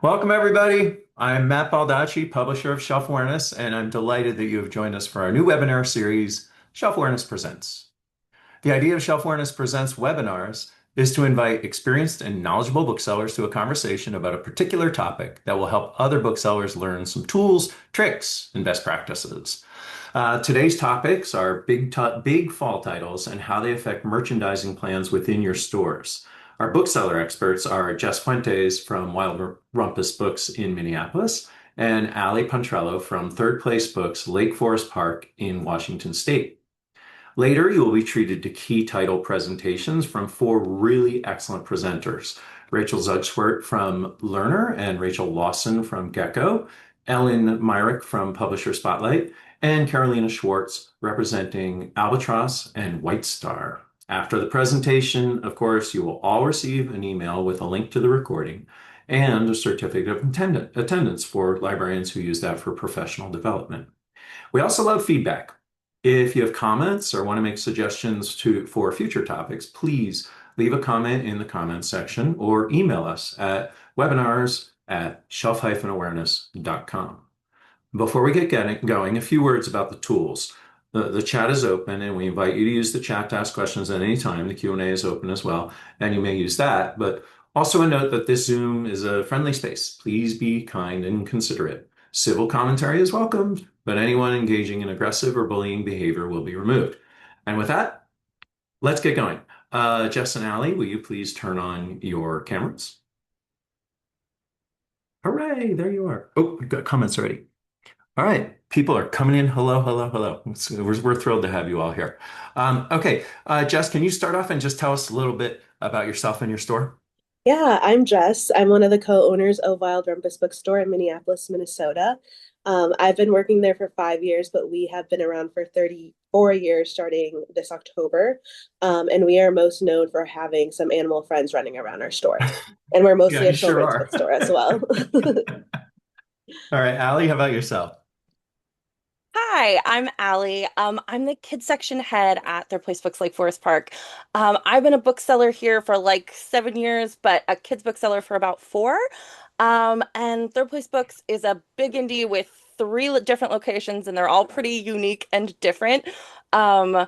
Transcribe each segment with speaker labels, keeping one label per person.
Speaker 1: Welcome, everybody. I'm Matt Baldacci, publisher of Shelf Awareness, and I'm delighted that you have joined us for our new webinar series, Shelf Awareness Presents. The idea of Shelf Awareness Presents webinars is to invite experienced and knowledgeable booksellers to a conversation about a particular topic that will help other booksellers learn some tools, tricks, and best practices. Today's topics are big fall titles and how they affect merchandising plans within your stores. Our bookseller experts are Jess Fuentes from Wild Rumpus Books in Minneapolis and Ali Pontrello from Third Place Books, Lake Forest Park in Washington State. Later, you will be treated to key title presentations from four really excellent presenters. Rachel Zugschwert from Learner and Rachel Lawson from Gecko, Ellen Myrick from Publisher Spotlight, and Carolina Schwartz representing Albatross and White Star. After the presentation, of course, you will all receive an email with a link to the recording and a certificate of attendance for librarians who use that for professional development. We also love feedback. If you have comments or want to make suggestions for future topics, please leave a comment in the comments section or email us at webinars@shelf-awareness.com. Before we get going, a few words about the tools. The chat is open and we invite you to use the chat to ask questions at any time. The Q&A is open as well, and you may use that. But also a note that this Zoom is a friendly space. Please be kind and considerate. Civil commentary is welcomed, but anyone engaging in aggressive or bullying behavior will be removed. And with that, let's get going. Jess and Ali, will you please turn on your cameras? Hooray, there you are. Oh, we've got comments already. All right, people are coming in. Hello, hello, hello. We're thrilled to have you all here. Okay, Jess, can you start off and just tell us a little bit about yourself and your store?
Speaker 2: Yeah, I'm Jess. I'm one of the co-owners of Wild Rumpus Bookstore in Minneapolis, Minnesota. I've been working there for 5 years, but we have been around for 34 years starting this October. And we are most known for having some animal friends running around our store. And we're
Speaker 1: Yeah,
Speaker 2: mostly a
Speaker 1: you sure
Speaker 2: children's
Speaker 1: are.
Speaker 2: bookstore as well.
Speaker 1: All right, Ali, how about yourself?
Speaker 3: Hi, I'm Allie. I'm the kids section head at Their Place Books Lake Forest Park. I've been a bookseller here for like 7 years, but a kids bookseller for about four. And Third Place Books is a big indie with different locations, and they're all pretty unique and different. Um,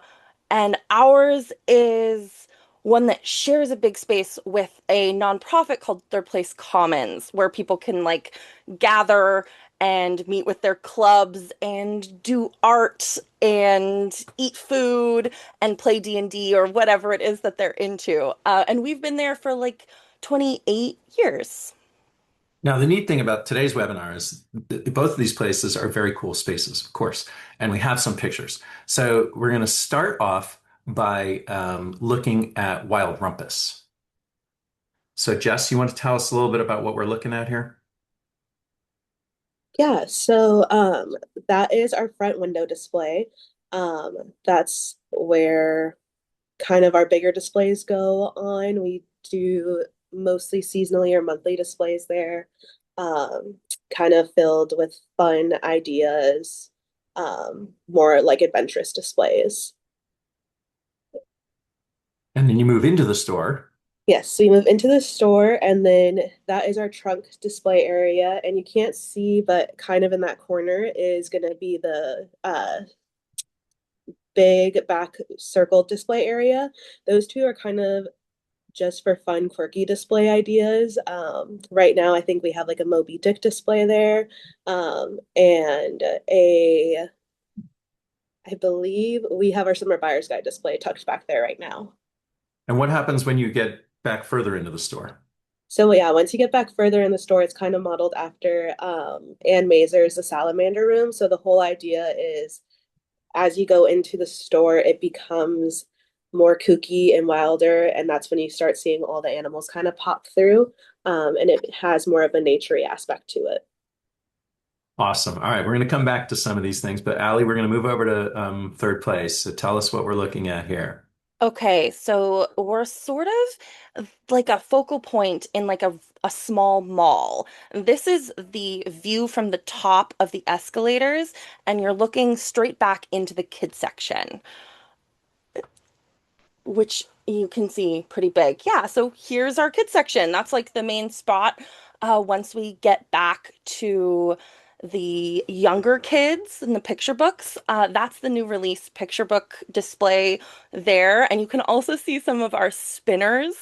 Speaker 3: and ours is one that shares a big space with a nonprofit called Third Place Commons, where people can like gather and meet with their clubs and do art and eat food and play D&D or whatever it is that they're into. And we've been there for like 28 years.
Speaker 1: Now, the neat thing about today's webinar is both of these places are very cool spaces, of course, and we have some pictures. So we're going to start off by looking at Wild Rumpus. So, Jess, you want to tell us a little bit about what we're looking at here?
Speaker 2: Yeah, so that is our front window display. That's where kind of our bigger displays go on. We do mostly seasonally or monthly displays there, um, kind of filled with fun ideas, more like adventurous displays.
Speaker 1: And then you move into the store.
Speaker 2: Yes, so we move into the store, and then that is our trunk display area. And you can't see, but kind of in that corner is going to be the big back circle display area. Those two are kind of just for fun, quirky display ideas. Right now, I think we have like a Moby Dick display there, and I believe we have our summer buyer's guide display tucked back there right now.
Speaker 1: And what happens when you get back further into the store?
Speaker 2: So yeah, once you get back further in the store, it's kind of modeled after Ann Mazur's The Salamander Room. So the whole idea is as you go into the store, it becomes more kooky and wilder, and that's when you start seeing all the animals kind of pop through, and it has more of a naturey aspect to it.
Speaker 1: Awesome. All right, we're going to come back to some of these things, but Ali, we're going to move over to Third Place. So tell us what we're looking at here.
Speaker 3: Okay, so we're sort of like a focal point in like a small mall. This is the view from the top of the escalators, and you're looking straight back into the kids section, which you can see pretty big. Yeah, so here's our kids section. That's like the main spot. once we get back to the younger kids and the picture books. That's the new release picture book display there. And you can also see some of our spinners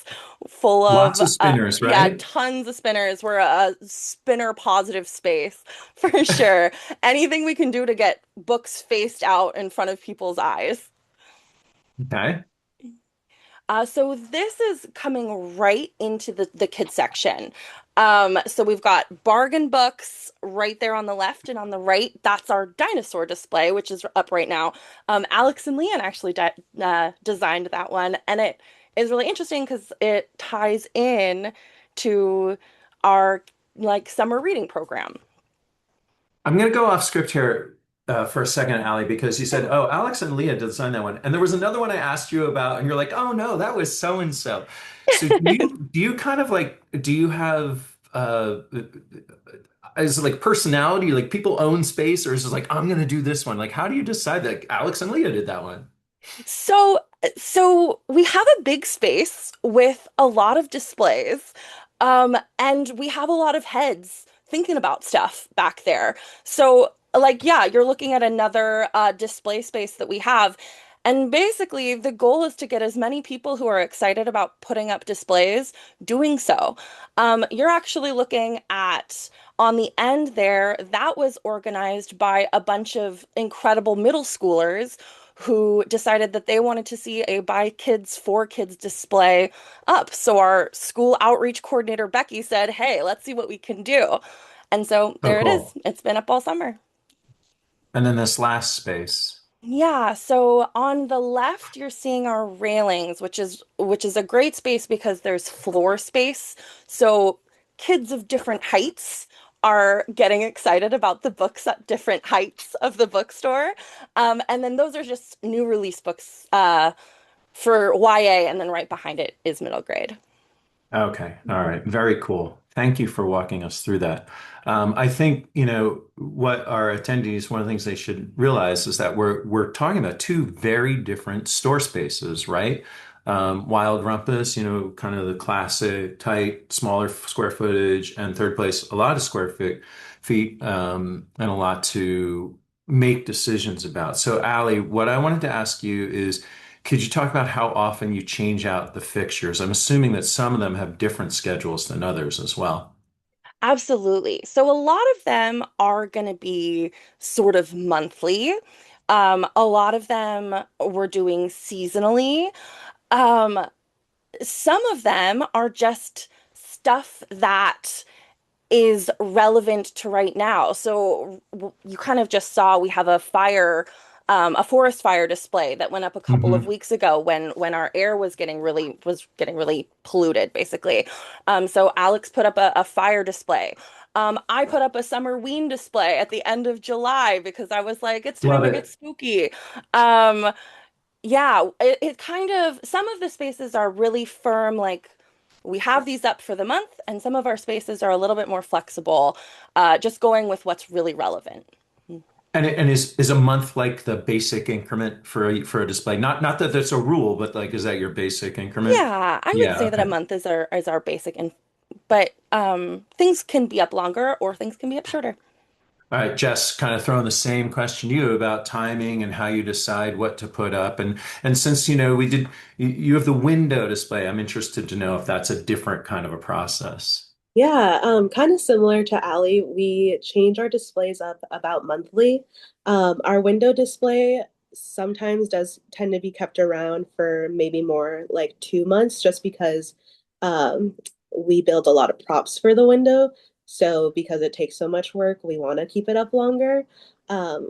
Speaker 3: full
Speaker 1: Lots
Speaker 3: of,
Speaker 1: of spinners,
Speaker 3: yeah,
Speaker 1: right?
Speaker 3: tons of spinners. We're a spinner positive space for sure. Anything we can do to get books faced out in front of people's eyes.
Speaker 1: Okay.
Speaker 3: So this is coming right into the kids section. So we've got bargain books right there on the left and on the right. That's our dinosaur display, which is up right now. Alex and Leanne actually designed that one, and it is really interesting because it ties in to our like summer reading program.
Speaker 1: I'm going to go off script here for a second, Allie, because you said, "Oh, Alex and Leah designed that one," and there was another one I asked you about, and you're like, "Oh no, that was so and so." So do you kind of like do you have is it like personality, like people own space, or is it like I'm going to do this one? Like, how do you decide that Alex and Leah did that one?
Speaker 3: So, so we have a big space with a lot of displays, and we have a lot of heads thinking about stuff back there. So, like, yeah, you're looking at another display space that we have. And basically, the goal is to get as many people who are excited about putting up displays doing so. You're actually looking at on the end there, that was organized by a bunch of incredible middle schoolers who decided that they wanted to see a by kids for kids display up. So our school outreach coordinator, Becky, said, "Hey, let's see what we can do." And so
Speaker 1: Oh,
Speaker 3: there it is.
Speaker 1: cool.
Speaker 3: It's been up all summer.
Speaker 1: And then this last space.
Speaker 3: Yeah, so on the left you're seeing our railings, which is a great space because there's floor space. So kids of different heights are getting excited about the books at different heights of the bookstore. And then those are just new release books for YA, and then right behind it is middle grade.
Speaker 1: Okay. All right. Very cool. Thank you for walking us through that. I think, what our attendees, one of the things they should realize is that we're talking about two very different store spaces, right? Wild Rumpus, kind of the classic, tight, smaller square footage, and Third Place, a lot of feet, and a lot to make decisions about. So, Allie, what I wanted to ask you is, could you talk about how often you change out the fixtures? I'm assuming that some of them have different schedules than others as well.
Speaker 3: Absolutely. So a lot of them are going to be sort of monthly. A lot of them we're doing seasonally. Um, some of them are just stuff that is relevant to right now. So you kind of just saw we have a forest fire display that went up a couple of
Speaker 1: Hmm.
Speaker 3: weeks ago when our air was getting really polluted, basically. So Alex put up a fire display. I put up a summerween display at the end of July because I was like, it's time
Speaker 1: Love
Speaker 3: to get
Speaker 1: it.
Speaker 3: spooky. Um, yeah, it kind of, some of the spaces are really firm, like we have these up for the month, and some of our spaces are a little bit more flexible, just going with what's really relevant.
Speaker 1: And is a month like the basic increment for a display? Not that that's a rule, but like is that your basic increment?
Speaker 3: Yeah, I would
Speaker 1: Yeah,
Speaker 3: say that a
Speaker 1: okay.
Speaker 3: month is our basic, and but things can be up longer or things can be up shorter.
Speaker 1: All right, Jess, kind of throwing the same question to you about timing and how you decide what to put up. And since you have the window display, I'm interested to know if that's a different kind of a process.
Speaker 2: Yeah, kind of similar to Allie, we change our displays up about monthly. Our window display sometimes does tend to be kept around for maybe more like 2 months, just because um, we build a lot of props for the window. So because it takes so much work, we want to keep it up longer.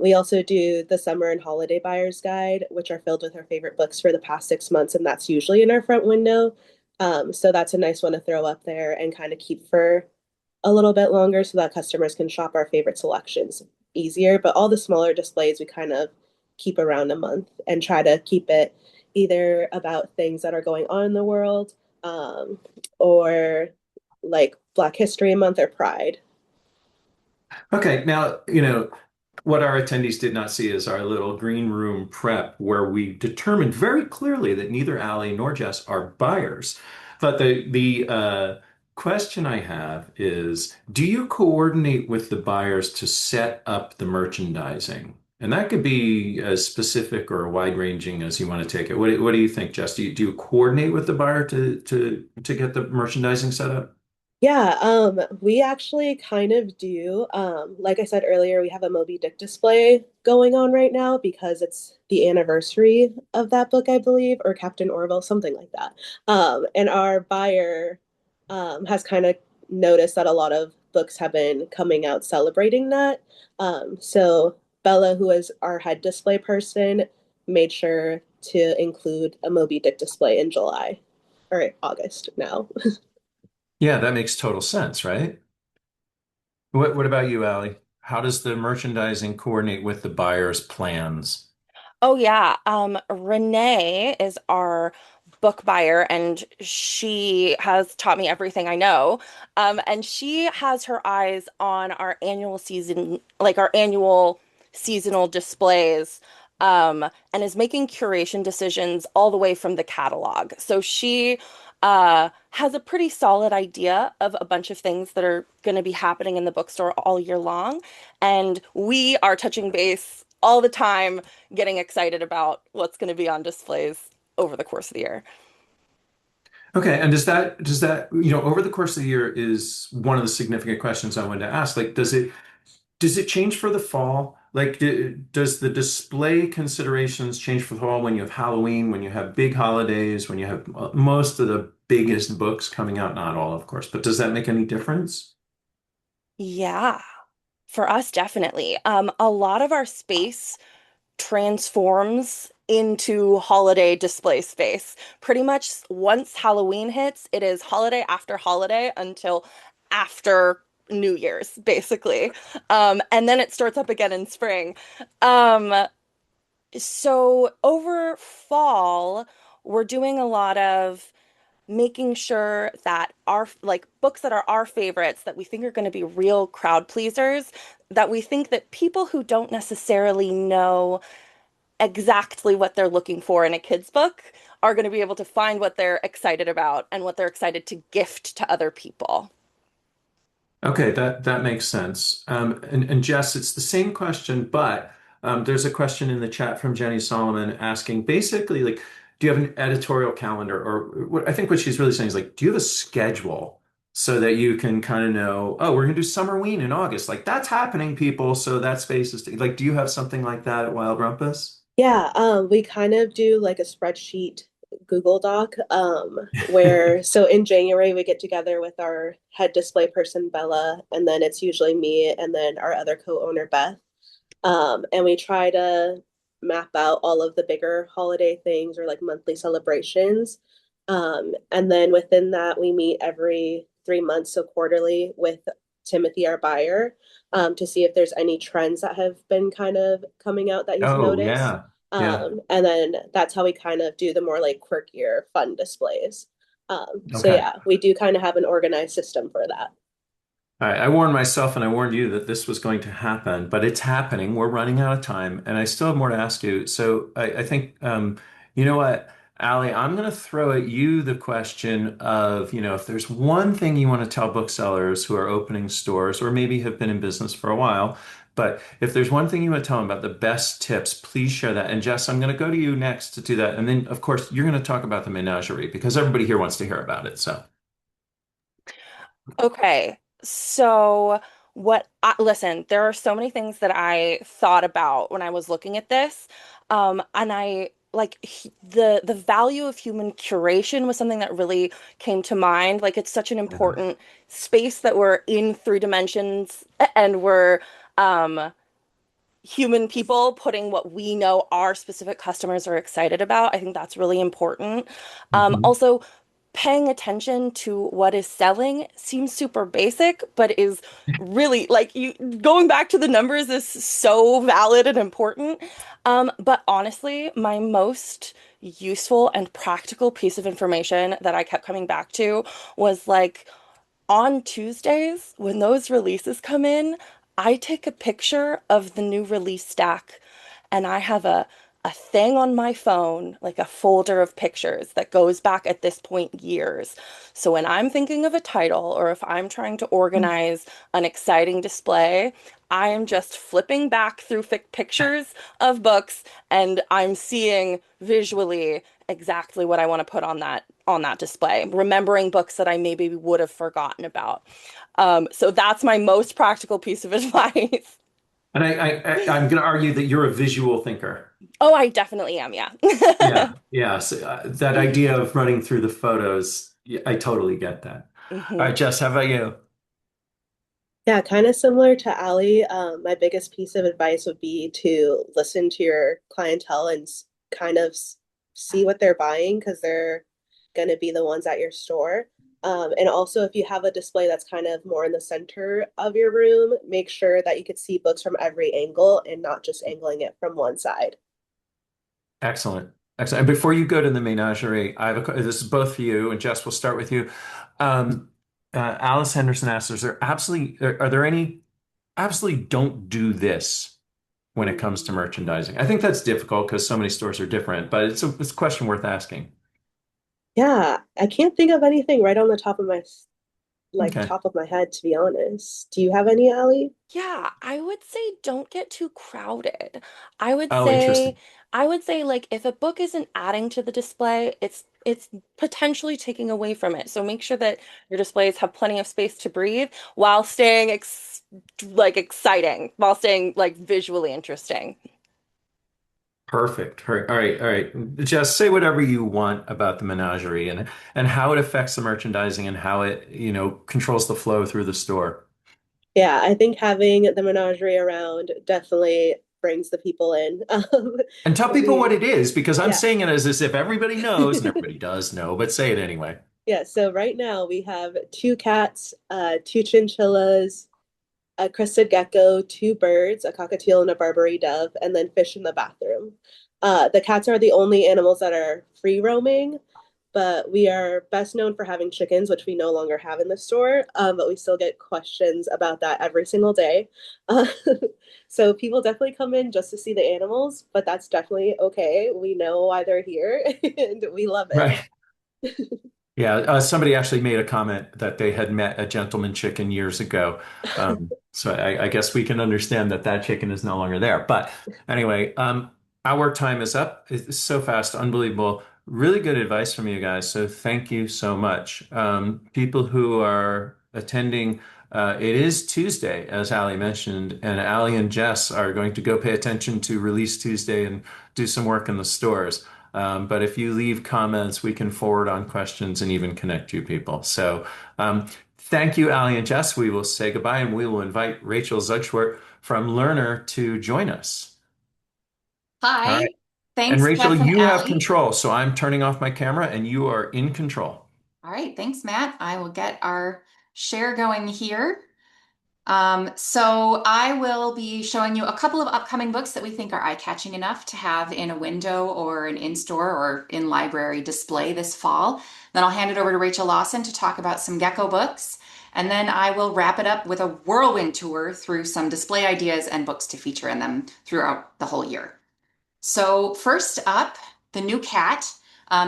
Speaker 2: We also do the summer and holiday buyer's guide, which are filled with our favorite books for the past 6 months, and that's usually in our front window. So that's a nice one to throw up there and kind of keep for a little bit longer so that customers can shop our favorite selections easier. But all the smaller displays we kind of keep around a month and try to keep it either about things that are going on in the world, or like Black History Month or Pride.
Speaker 1: Okay, now, what our attendees did not see is our little green room prep where we determined very clearly that neither Allie nor Jess are buyers. But question I have is, do you coordinate with the buyers to set up the merchandising? And that could be as specific or wide-ranging as you want to take it. What do you think, Jess? Do you coordinate with the buyer to get the merchandising set up?
Speaker 2: Yeah, we actually kind of do. Like I said earlier, we have a Moby Dick display going on right now because it's the anniversary of that book, I believe, or Captain Orville, something like that. And our buyer has kind of noticed that a lot of books have been coming out celebrating that. So Bella, who is our head display person, made sure to include a Moby Dick display in July or August now.
Speaker 1: Yeah, that makes total sense, right? What about you, Allie? How does the merchandising coordinate with the buyer's plans?
Speaker 3: Oh yeah. Renee is our book buyer and she has taught me everything I know. And she has her eyes on our annual season, like our annual seasonal displays, and is making curation decisions all the way from the catalog. So she has a pretty solid idea of a bunch of things that are going to be happening in the bookstore all year long. And we are touching base all the time getting excited about what's going to be on displays over the course of the year.
Speaker 1: Okay, and does that over the course of the year is one of the significant questions I wanted to ask. Like, does it change for the fall? Like, does the display considerations change for the fall when you have Halloween, when you have big holidays, when you have most of the biggest books coming out? Not all, of course, but does that make any difference?
Speaker 3: Yeah, for us, definitely. A lot of our space transforms into holiday display space. Pretty much once Halloween hits, it is holiday after holiday until after New Year's, basically. And then it starts up again in spring. Um, so over fall, we're doing a lot of making sure that our like books that are our favorites that we think are going to be real crowd pleasers, that we think that people who don't necessarily know exactly what they're looking for in a kid's book are going to be able to find what they're excited about and what they're excited to gift to other people.
Speaker 1: Okay, that makes sense. And Jess, it's the same question, but there's a question in the chat from Jenny Solomon asking basically like, do you have an editorial calendar, or I think what she's really saying is like, do you have a schedule so that you can kind of know, oh, we're gonna do Summerween in August, like that's happening, people. So that space is like, do you have something like that at Wild Rumpus?
Speaker 2: Yeah, we kind of do like a spreadsheet Google Doc, where so in January we get together with our head display person Bella, and then it's usually me and then our other co-owner Beth. And we try to map out all of the bigger holiday things or like monthly celebrations. And then within that, we meet every 3 months, so quarterly, with Timothy, our buyer, to see if there's any trends that have been kind of coming out that he's
Speaker 1: Oh
Speaker 2: noticed.
Speaker 1: yeah. Yeah.
Speaker 2: And then that's how we kind of do the more like quirkier, fun displays. So
Speaker 1: Okay.
Speaker 2: yeah, we do kind of have an organized system for that.
Speaker 1: All right, I warned myself and I warned you that this was going to happen, but it's happening. We're running out of time, and I still have more to ask you. So I think, you know what, Allie, I'm going to throw at you the question of, if there's one thing you want to tell booksellers who are opening stores or maybe have been in business for a while, but if there's one thing you want to tell them about the best tips, please share that. And Jess, I'm going to go to you next to do that. And then, of course, you're going to talk about the menagerie because everybody here wants to hear about it. So.
Speaker 3: Okay, so listen, there are so many things that I thought about when I was looking at this. And I like the value of human curation was something that really came to mind. Like it's such an
Speaker 1: Mhm.
Speaker 3: important space that we're in 3 dimensions and we're um human people putting what we know our specific customers are excited about. I think that's really important.
Speaker 1: Mhm.
Speaker 3: Also, paying attention to what is selling seems super basic, but is really like you going back to the numbers is so valid and important. But honestly, my most useful and practical piece of information that I kept coming back to was like on Tuesdays, when those releases come in, I take a picture of the new release stack and I have a thing on my phone, like a folder of pictures that goes back at this point years. So when I'm thinking of a title or if I'm trying to organize an exciting display, I am just flipping back through pictures of books and I'm seeing visually exactly what I want to put on that display, remembering books that I maybe would have forgotten about. So that's my most practical piece of advice.
Speaker 1: And I'm going to argue that you're a visual thinker.
Speaker 3: Oh, I definitely am, yeah.
Speaker 1: Yeah, yeah. So, that idea of running through the photos, yeah, I totally get that. All
Speaker 3: Hmm.
Speaker 1: right, Jess, how about you?
Speaker 2: Yeah, kind of similar to Ali. My biggest piece of advice would be to listen to your clientele and kind of see what they're buying because they're going to be the ones at your store. And also, if you have a display that's kind of more in the center of your room, make sure that you could see books from every angle and not just angling it from one side.
Speaker 1: Excellent. Excellent. And before you go to the menagerie, I have this is both for you, and Jess, we'll start with you. Um, Alice Henderson asks, are there any absolutely don't do this when it comes to merchandising? I think that's difficult because so many stores are different, but it's a question worth asking.
Speaker 2: Yeah, I can't think of anything right on the top of
Speaker 1: Okay.
Speaker 2: top of my head, to be honest. Do you have any, Ali?
Speaker 3: Yeah, I would say don't get too crowded. I would
Speaker 1: Oh,
Speaker 3: say
Speaker 1: interesting.
Speaker 3: I would say like if a book isn't adding to the display, it's potentially taking away from it. So make sure that your displays have plenty of space to breathe while staying exciting, while staying like visually interesting.
Speaker 1: Perfect. All right, all right, all right. Just say whatever you want about the menagerie and how it affects the merchandising and how it, controls the flow through the store.
Speaker 2: Yeah, I think having the menagerie around definitely brings the people in.
Speaker 1: And tell people what
Speaker 2: We,
Speaker 1: it is because I'm
Speaker 2: yeah.
Speaker 1: saying it as if everybody knows, and everybody does know, but say it anyway.
Speaker 2: Yeah, so right now we have two cats, two chinchillas, a crested gecko, two birds, a cockatiel and a Barbary dove, and then fish in the bathroom. The cats are the only animals that are free roaming, but we are best known for having chickens, which we no longer have in the store, but we still get questions about that every single day. Uh, so people definitely come in just to see the animals, but that's definitely okay. We know why they're here and we love it.
Speaker 1: Right. Yeah, somebody actually made a comment that they had met a gentleman chicken years ago. So I guess we can understand that that chicken is no longer there. But anyway, our time is up. It's so fast, unbelievable. Really good advice from you guys. So thank you so much. People who are attending, it is Tuesday, as Ali mentioned, and Ali and Jess are going to go pay attention to Release Tuesday and do some work in the stores. But if you leave comments, we can forward on questions and even connect you people. So thank you, Ali and Jess. We will say goodbye and we will invite Rachel Zugschwert from Learner to join us. All
Speaker 4: Hi,
Speaker 1: right. And
Speaker 4: thanks,
Speaker 1: Rachel,
Speaker 4: Beth and
Speaker 1: you have
Speaker 4: Allie.
Speaker 1: control. So I'm turning off my camera and you are in control.
Speaker 4: All right, thanks, Matt. I will get our share going here. So I will be showing you a couple of upcoming books that we think are eye-catching enough to have in a window or an in-store or in-library display this fall. Then I'll hand it over to Rachel Lawson to talk about some Gecko books. And then I will wrap it up with a whirlwind tour through some display ideas and books to feature in them throughout the whole year. So first up, The New Cat.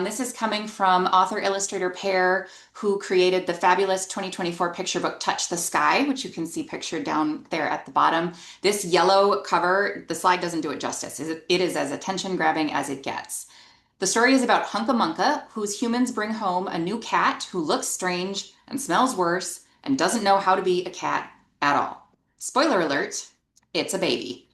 Speaker 4: This is coming from author illustrator pair who created the fabulous 2024 picture book Touch the Sky, which you can see pictured down there at the bottom. This yellow cover, the slide doesn't do it justice. It is as attention grabbing as it gets. The story is about Hunca Munca, whose humans bring home a new cat who looks strange and smells worse and doesn't know how to be a cat at all. Spoiler alert, it's a baby.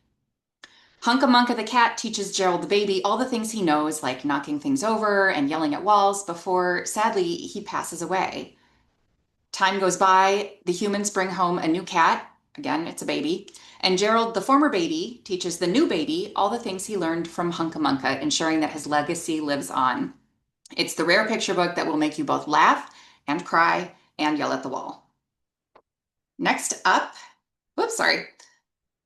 Speaker 4: Hunca Munca the cat teaches Gerald the baby all the things he knows, like knocking things over and yelling at walls, before, sadly, he passes away. Time goes by, the humans bring home a new cat, again, it's a baby, and Gerald, the former baby, teaches the new baby all the things he learned from Hunca Munca, ensuring that his legacy lives on. It's the rare picture book that will make you both laugh and cry and yell at the wall. Next up, whoops, sorry.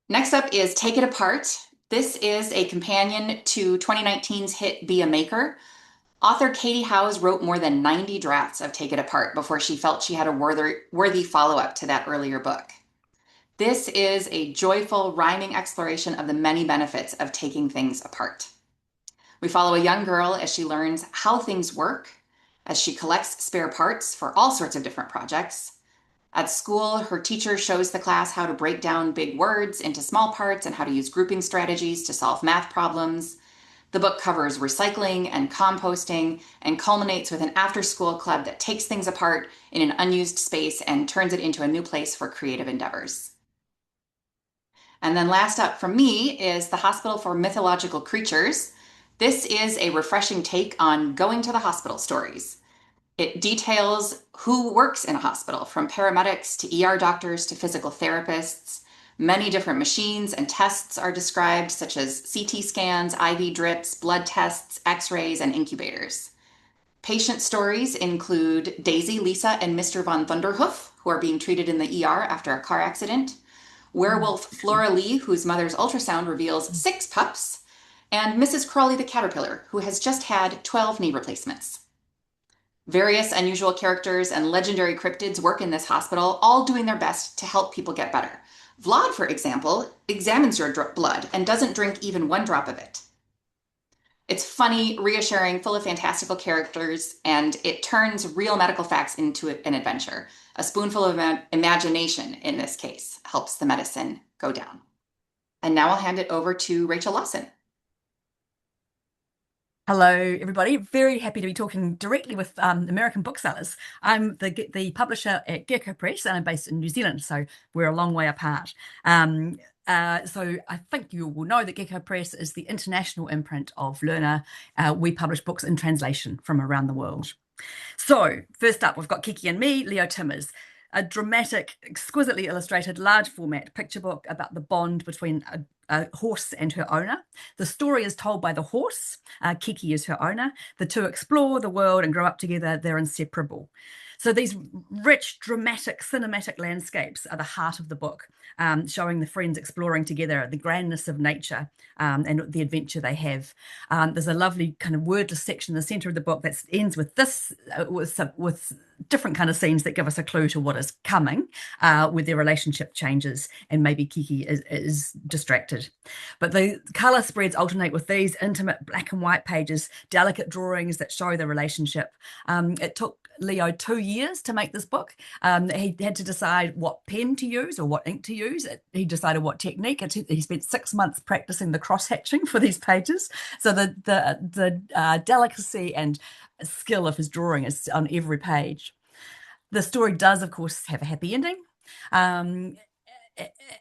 Speaker 4: Next up is Take It Apart. This is a companion to 2019's hit Be a Maker. Author Katie Howes wrote more than 90 drafts of Take It Apart before she felt she had a worthy follow-up to that earlier book. This is a joyful, rhyming exploration of the many benefits of taking things apart. We follow a young girl as she learns how things work, as she collects spare parts for all sorts of different projects. At school, her teacher shows the class how to break down big words into small parts and how to use grouping strategies to solve math problems. The book covers recycling and composting and culminates with an after-school club that takes things apart in an unused space and turns it into a new place for creative endeavors. And then last up from me is The Hospital for Mythological Creatures. This is a refreshing take on going to the hospital stories. It details who works in a hospital, from paramedics to ER doctors to physical therapists. Many different machines and tests are described, such as CT scans, IV drips, blood tests, x-rays, and incubators. Patient stories include Daisy, Lisa, and Mr. Von Thunderhoof, who are being treated in the ER after a car accident. Werewolf Flora Lee, whose mother's ultrasound reveals 6 pups. And Mrs. Crawley the Caterpillar, who has just had 12 knee replacements. Various unusual characters and legendary cryptids work in this hospital, all doing their best to help people get better. Vlad, for example, examines your blood and doesn't drink even 1 drop of it. It's funny, reassuring, full of fantastical characters, and it turns real medical facts into an adventure. A spoonful of imagination, in this case, helps the medicine go down. And now I'll hand it over to Rachel Lawson.
Speaker 5: Hello, everybody. Very happy to be talking directly with American booksellers. I'm the publisher at Gecko Press, and I'm based in New Zealand, so we're a long way apart. So I think you will know that Gecko Press is the international imprint of Lerner. We publish books in translation from around the world. So first up, we've got Kiki and Me, Leo Timmers. A dramatic, exquisitely illustrated, large format picture book about the bond between a horse and her owner. The story is told by the horse. Kiki is her owner. The two explore the world and grow up together. They're inseparable. So these rich, dramatic, cinematic landscapes are the heart of the book, showing the friends exploring together the grandness of nature and the adventure they have. There's a lovely kind of wordless section in the center of the book that ends with this, with different kind of scenes that give us a clue to what is coming, with their relationship changes and maybe Kiki is distracted. But the color spreads alternate with these intimate black and white pages, delicate drawings that show the relationship. It took Leo 2 years to make this book. He had to decide what pen to use or what ink to use. He decided what technique. He spent 6 months practicing the cross-hatching for these pages. So the delicacy and skill of his drawing is on every page. The story does, of course, have a happy ending.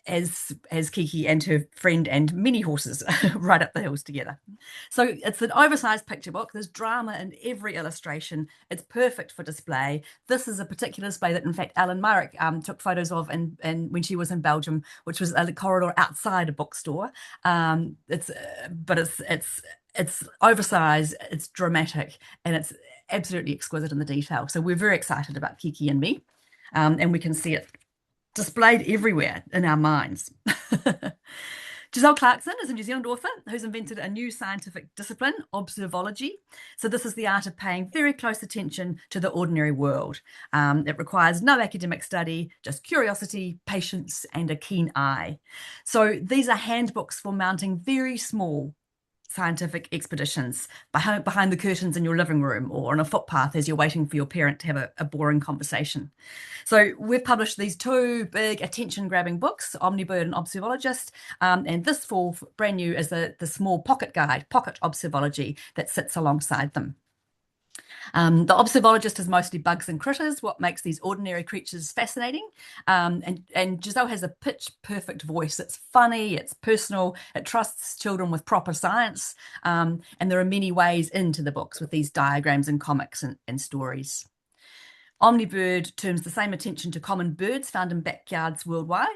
Speaker 5: As Kiki and her friend and many horses ride up the hills together. So it's an oversized picture book. There's drama in every illustration. It's perfect for display. This is a particular display that, in fact, Alan Myrick took photos of and when she was in Belgium, which was a corridor outside a bookstore. It's oversized, it's dramatic, and it's absolutely exquisite in the detail. So we're very excited about Kiki and Me, and we can see it displayed everywhere in our minds. Giselle Clarkson is a New Zealand author who's invented a new scientific discipline, observology. So this is the art of paying very close attention to the ordinary world. It requires no academic study, just curiosity, patience, and a keen eye. So these are handbooks for mounting very small scientific expeditions behind the curtains in your living room or on a footpath as you're waiting for your parent to have a boring conversation. So we've published these 2 big attention-grabbing books, Omnibird and Observologist, and this fall, brand new, is the small pocket guide, Pocket Observology, that sits alongside them. The Observologist is mostly bugs and critters, what makes these ordinary creatures fascinating. And Giselle has a pitch-perfect voice. It's funny, it's personal, it trusts children with proper science, and there are many ways into the books with these diagrams and comics and stories. Omnibird turns the same attention to common birds found in backyards worldwide.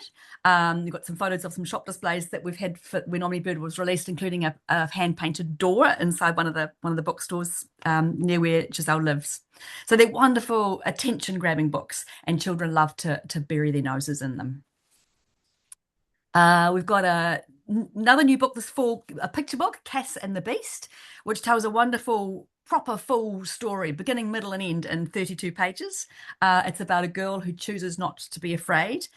Speaker 5: You've got some photos of some shop displays that we've had when Omnibird was released, including a hand-painted door inside one of the bookstores near where Giselle lives. So they're wonderful attention-grabbing books, and children love to bury their noses in them. We've got another new book this fall, a picture book, Cass and the Beast, which tells a wonderful proper full story, beginning, middle, and end in 32 pages. It's about a girl who chooses not to be afraid.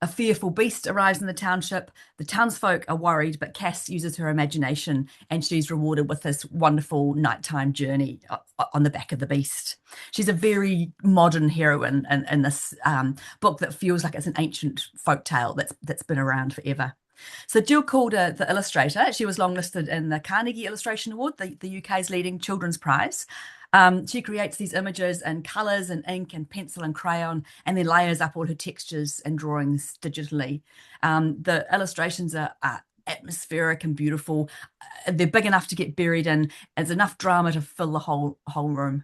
Speaker 5: A fearful beast arrives in the township. The townsfolk are worried, but Cass uses her imagination and she's rewarded with this wonderful nighttime journey on the back of the beast. She's a very modern heroine in this book that feels like it's an ancient folk tale that's been around forever. So Jill Calder, the illustrator, she was longlisted in the Carnegie Illustration Award, the UK's leading children's prize. She creates these images in colours and ink and pencil and crayon, and then layers up all her textures and drawings digitally. The illustrations are atmospheric and beautiful. They're big enough to get buried in. There's enough drama to fill the whole room.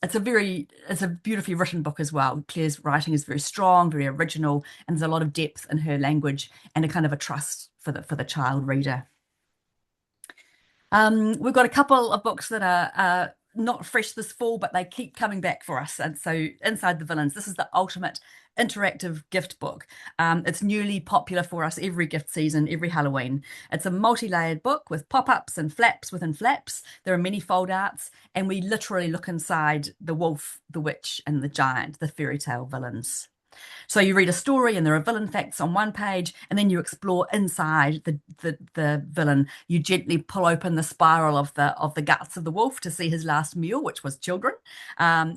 Speaker 5: It's a beautifully written book as well. Claire's writing is very strong, very original, and there's a lot of depth in her language and a kind of a trust for the child reader. We've got a couple of books that are not fresh this fall, but they keep coming back for us. And so Inside the Villains, this is the ultimate interactive gift book. It's newly popular for us every gift season, every Halloween. It's a multi-layered book with pop-ups and flaps within flaps. There are many fold-outs, and we literally look inside the wolf, the witch, and the giant, the fairy tale villains. So you read a story and there are villain facts on one page, and then you explore inside the villain. You gently pull open the spiral of the guts of the wolf to see his last meal, which was children.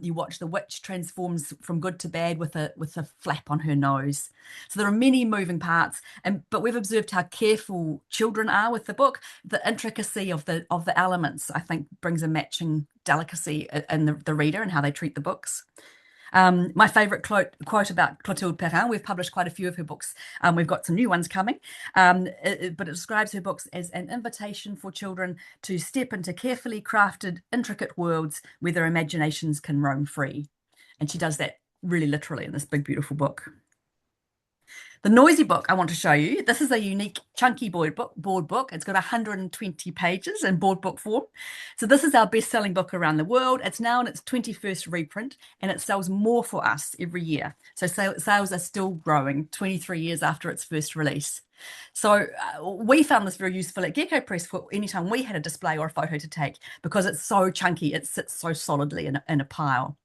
Speaker 5: You watch the witch transforms from good to bad with a flap on her nose. So there are many moving parts, but we've observed how careful children are with the book. The intricacy of the elements, I think, brings a matching delicacy in the reader and how they treat the books. My favourite quote about Clotilde Perrin, we've published quite a few of her books. We've got some new ones coming, but it describes her books as an invitation for children to step into carefully crafted, intricate worlds where their imaginations can roam free. And she does that really literally in this big, beautiful book. The Noisy book I want to show you. This is a unique chunky board book. It's got 120 pages in board book form. So this is our best-selling book around the world. It's now in its 21st reprint, and it sells more for us every year. So sales are still growing 23 years after its first release. So we found this very useful at Gecko Press for anytime we had a display or a photo to take, because it's so chunky, it sits so solidly in a pile.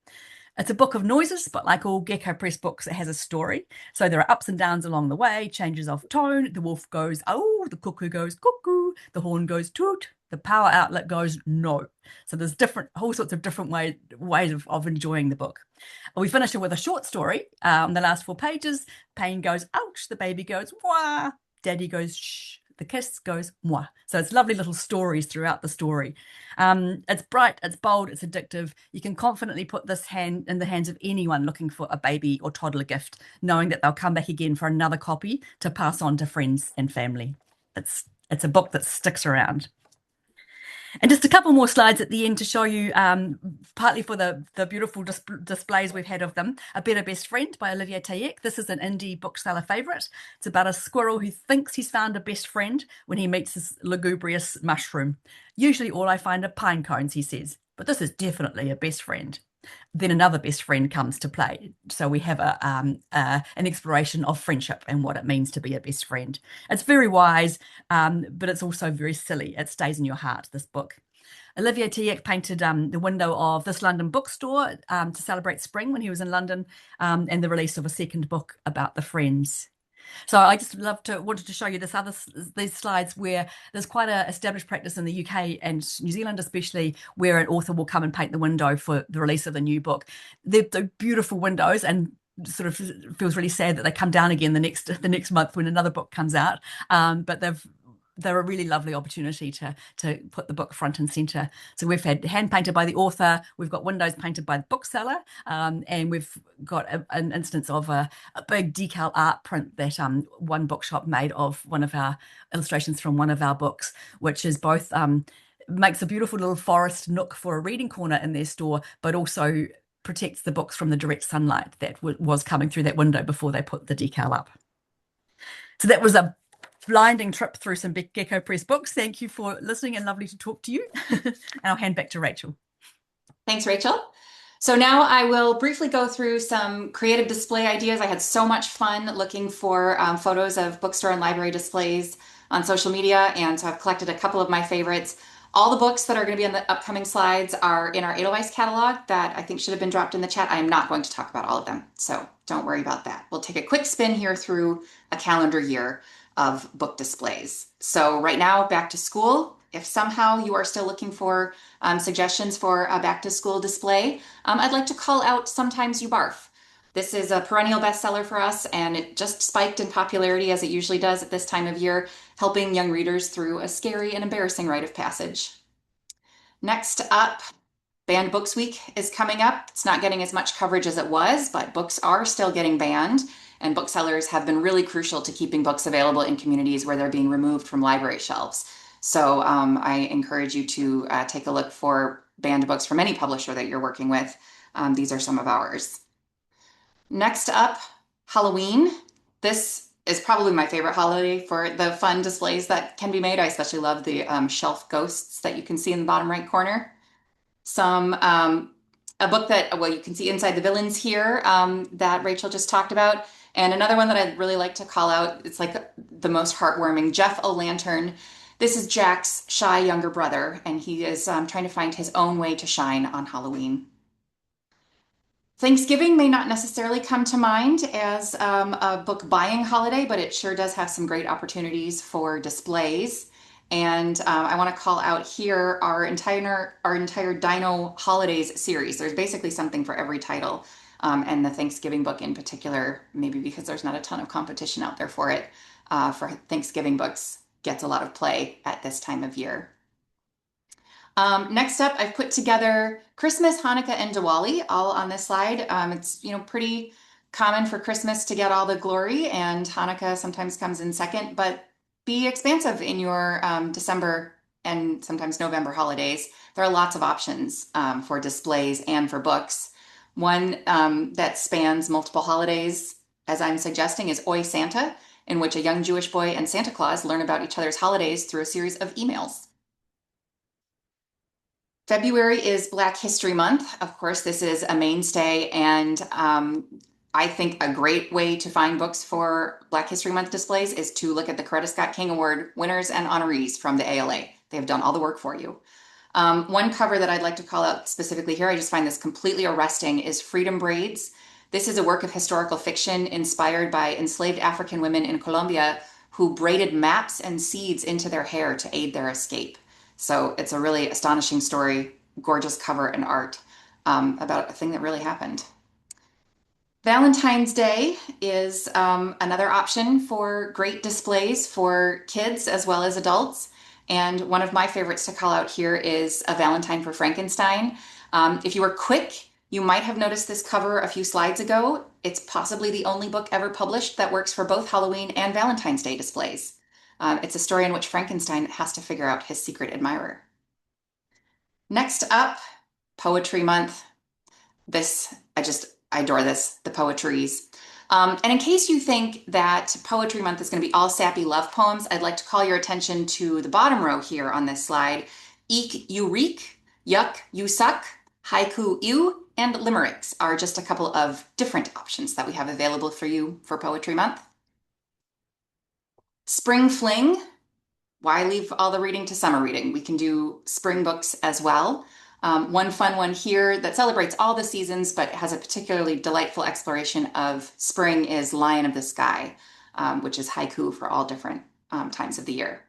Speaker 5: It's a book of noises, but like all Gecko Press books, it has a story. So there are ups and downs along the way, changes of tone. The wolf goes, oh, the cuckoo goes, cuckoo. The horn goes, toot. The power outlet goes, no. So there's whole sorts of different ways of enjoying the book. We finish it with a short story. On the last 4 pages, Pain goes, ouch. The baby goes, wah. Daddy goes, shh. The kiss goes, mwah. So it's lovely little stories throughout the story. It's bright, it's bold, it's addictive. You can confidently put this in the hands of anyone looking for a baby or toddler gift, knowing that they'll come back again for another copy to pass on to friends and family. It's a book that sticks around. And just a couple more slides at the end to show you, partly for the beautiful displays we've had of them, A Better Best Friend by Olivier Tayek. This is an indie bookseller favourite. It's about a squirrel who thinks he's found a best friend when he meets this lugubrious mushroom. Usually all I find are pine cones, he says, but this is definitely a best friend. Then another best friend comes to play. So we have an exploration of friendship and what it means to be a best friend. It's very wise, but it's also very silly. It stays in your heart, this book. Olivier Tayek painted the window of this London bookstore to celebrate spring when he was in London, and the release of a second book about the friends. So I just wanted to show you these slides where there's quite an established practice in the UK and New Zealand especially, where an author will come and paint the window for the release of the new book. They're beautiful windows, and sort of feels really sad that they come down again the next month when another book comes out. But they're a really lovely opportunity to put the book front and centre. So we've had hand painted by the author, we've got windows painted by the bookseller, and we've got an instance of a big decal art print that one bookshop made of one of our illustrations from one of our books, which is both makes a beautiful little forest nook for a reading corner in their store, but also protects the books from the direct sunlight that was coming through that window before they put the decal up. So that was a blinding trip through some big Gecko Press books. Thank you for listening, and lovely to talk to you. And I'll hand back to Rachel.
Speaker 4: Thanks, Rachel. So now I will briefly go through some creative display ideas. I had so much fun looking for photos of bookstore and library displays on social media, and so I've collected a couple of my favorites. All the books that are going to be on the upcoming slides are in our Edelweiss catalog that I think should have been dropped in the chat. I am not going to talk about all of them, so don't worry about that. We'll take a quick spin here through a calendar year of book displays. So right now, back to school. If somehow you are still looking for suggestions for a back to school display, I'd like to call out Sometimes You Barf. This is a perennial bestseller for us, and it just spiked in popularity as it usually does at this time of year, helping young readers through a scary and embarrassing rite of passage. Next up, Banned Books Week is coming up. It's not getting as much coverage as it was, but books are still getting banned, and booksellers have been really crucial to keeping books available in communities where they're being removed from library shelves. So I encourage you to take a look for banned books from any publisher that you're working with. These are some of ours. Next up, Halloween. This is probably my favorite holiday for the fun displays that can be made. I especially love the shelf ghosts that you can see in the bottom right corner. A book that, well, you can see Inside the Villains here that Rachel just talked about. And another one that I'd really like to call out, it's like the most heartwarming, Jeff O'Lantern. This is Jack's shy younger brother, and he is trying to find his own way to shine on Halloween. Thanksgiving may not necessarily come to mind as a book buying holiday, but it sure does have some great opportunities for displays. And I want to call out here our entire Dino Holidays series. There's basically something for every title, and the Thanksgiving book in particular, maybe because there's not a ton of competition out there for it, for Thanksgiving books, gets a lot of play at this time of year. Next up, I've put together Christmas, Hanukkah, and Diwali all on this slide. It's pretty common for Christmas to get all the glory, and Hanukkah sometimes comes in second, but be expansive in your December and sometimes November holidays. There are lots of options for displays and for books. One that spans multiple holidays, as I'm suggesting, is Oi Santa, in which a young Jewish boy and Santa Claus learn about each other's holidays through a series of emails. February is Black History Month. Of course, this is a mainstay, and I think a great way to find books for Black History Month displays is to look at the Coretta Scott King Award winners and honorees from the ALA. They have done all the work for you. One cover that I'd like to call out specifically here, I just find this completely arresting, is Freedom Braids. This is a work of historical fiction inspired by enslaved African women in Colombia who braided maps and seeds into their hair to aid their escape. So it's a really astonishing story, gorgeous cover and art about a thing that really happened. Valentine's Day is another option for great displays for kids as well as adults. And one of my favorites to call out here is A Valentine for Frankenstein. If you were quick, you might have noticed this cover a few slides ago. It's possibly the only book ever published that works for both Halloween and Valentine's Day displays. It's a story in which Frankenstein has to figure out his secret admirer. Next up, Poetry Month. I adore this, the poetries. And in case you think that Poetry Month is going to be all sappy love poems, I'd like to call your attention to the bottom row here on this slide. Eek, you reek, yuck, you suck, haiku, ew, and limericks are just a couple of different options that we have available for you for Poetry Month. Spring Fling. Why leave all the reading to summer reading? We can do spring books as well. One fun one here that celebrates all the seasons but has a particularly delightful exploration of spring is Lion of the Sky, which is haiku for all different times of the year.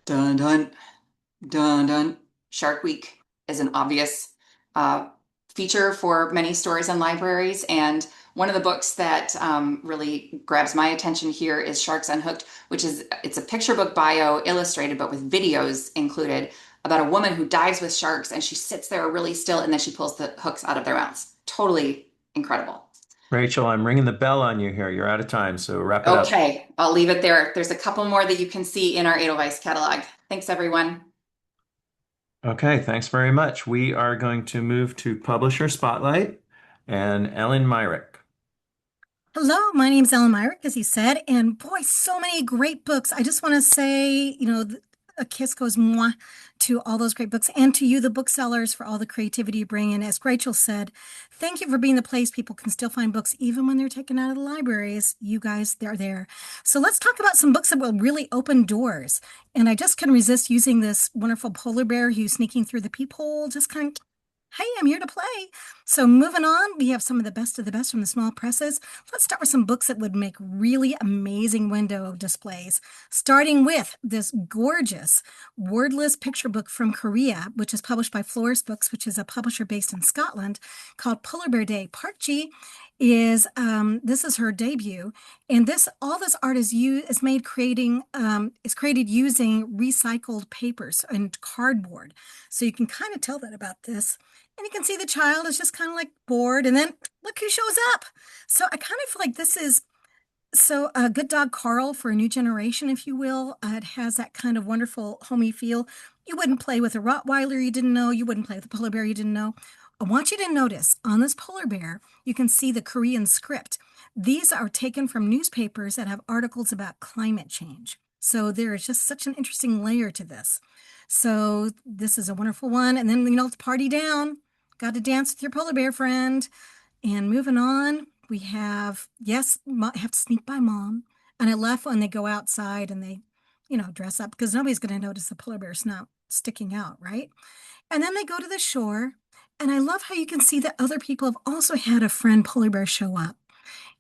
Speaker 4: Dun dun, dun dun. Shark Week is an obvious feature for many stores and libraries, and one of the books that really grabs my attention here is Sharks Unhooked, it's a picture book bio illustrated, but with videos included about a woman who dives with sharks, and she sits there really still, and then she pulls the hooks out of their mouths. Totally incredible.
Speaker 1: Rachel, I'm ringing the bell on you here. You're out of time, so wrap it up.
Speaker 4: Okay, I'll leave it there. There's a couple more that you can see in our Edelweiss catalog. Thanks, everyone.
Speaker 1: Okay, thanks very much. We are going to move to Publisher Spotlight and Ellen Myrick.
Speaker 6: Hello, my name's Ellen Myrick, as you said, and boy, so many great books. I just want to say, a kiss goes mwah to all those great books, and to you, the booksellers, for all the creativity you bring in. As Rachel said, thank you for being the place people can still find books even when they're taken out of the libraries. You guys, they're there. So let's talk about some books that will really open doors. And I just couldn't resist using this wonderful polar bear who's sneaking through the peephole, just kind of, hey, I'm here to play. So moving on, we have some of the best from the small presses. Let's start with some books that would make really amazing window displays, starting with this gorgeous wordless picture book from Korea, which is published by Florist Books, which is a publisher based in Scotland, called Polar Bear Day. Park Ji is this is her debut, and all this art is created using recycled papers and cardboard. So you can kind of tell that about this. And you can see the child is just kind of like bored. And then look who shows up. So I kind of feel like this is Good Dog Carl for a new generation, if you will. It has that kind of wonderful homey feel. You wouldn't play with a Rottweiler you didn't know. You wouldn't play with a polar bear you didn't know. I want you to notice on this polar bear, you can see the Korean script. These are taken from newspapers that have articles about climate change. So there is just such an interesting layer to this. So this is a wonderful one. And then, it's party down. Got to dance with your polar bear friend. And moving on, we have, have to sneak by mom. And I love when they go outside and they, dress up, because nobody's going to notice the polar bear snout sticking out, right? And then they go to the shore. And I love how you can see that other people have also had a friend polar bear show up.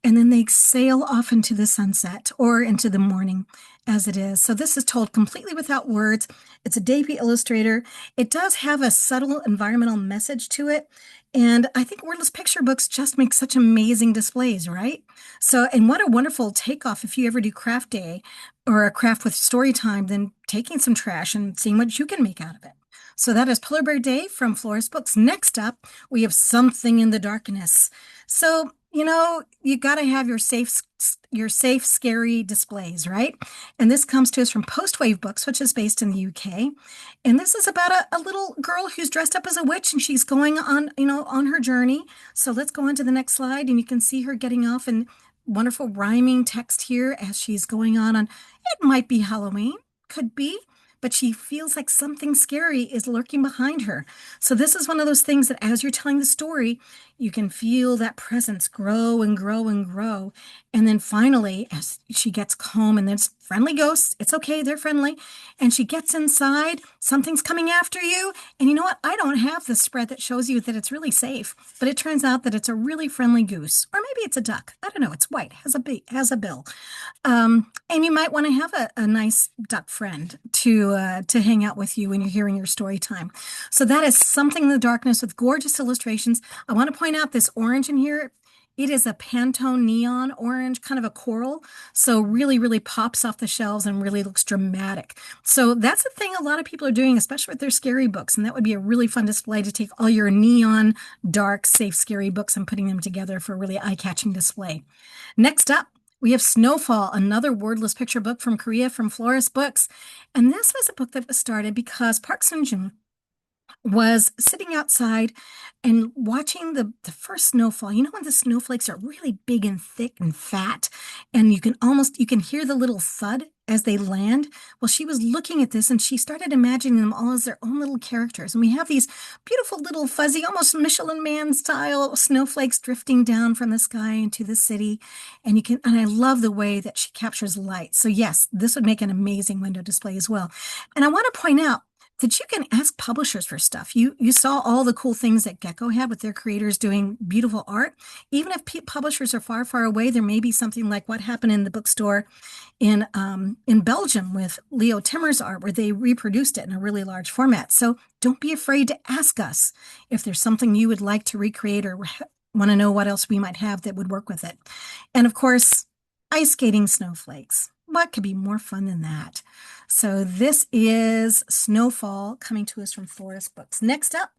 Speaker 6: And then they sail off into the sunset or into the morning as it is. So this is told completely without words. It's a debut illustrator. It does have a subtle environmental message to it. And I think wordless picture books just make such amazing displays, right? So, and what a wonderful takeoff if you ever do craft day or a craft with story time, then taking some trash and seeing what you can make out of it. So that is Polar Bear Day from Florist Books. Next up, we have Something in the Darkness. So, you got to have your safe, scary displays, right? And this comes to us from Postwave Books, which is based in the UK. And this is about a little girl who's dressed up as a witch, and she's going on, on her journey. So let's go on to the next slide, and you can see her getting off in wonderful rhyming text here as she's going on. It might be Halloween, could be, but she feels like something scary is lurking behind her. So this is one of those things that as you're telling the story, you can feel that presence grow and grow and grow. And then finally, as she gets home and there's friendly ghosts, it's okay, they're friendly. And she gets inside, something's coming after you. And you know what? I don't have the spread that shows you that it's really safe, but it turns out that it's a really friendly goose, or maybe it's a duck. I don't know. It's white, has a bill. And you might want to have a nice duck friend to hang out with you when you're hearing your story time. So that is Something in the Darkness with gorgeous illustrations. I want to point out this orange in here. It is a Pantone neon orange, kind of a coral. So really, really pops off the shelves and really looks dramatic. So that's the thing a lot of people are doing, especially with their scary books. And that would be a really fun display to take all your neon, dark, safe, scary books and putting them together for a really eye-catching display. Next up, we have Snowfall, another wordless picture book from Korea from Florist Books. And this was a book that was started because Park Sun-jun was sitting outside and watching the first snowfall. When the snowflakes are really big and thick and fat, and you can hear the little thud as they land. Well, she was looking at this and she started imagining them all as their own little characters. And we have these beautiful little fuzzy, almost Michelin Man style snowflakes drifting down from the sky into the city. And I love the way that she captures light. So yes, this would make an amazing window display as well. And I want to point out that you can ask publishers for stuff. You saw all the cool things that Gecko had with their creators doing beautiful art. Even if publishers are far, far away, there may be something like what happened in the bookstore in Belgium with Leo Timmer's art, where they reproduced it in a really large format. So don't be afraid to ask us if there's something you would like to recreate or want to know what else we might have that would work with it. And of course, ice skating snowflakes. What could be more fun than that? So this is Snowfall coming to us from Florist Books. Next up,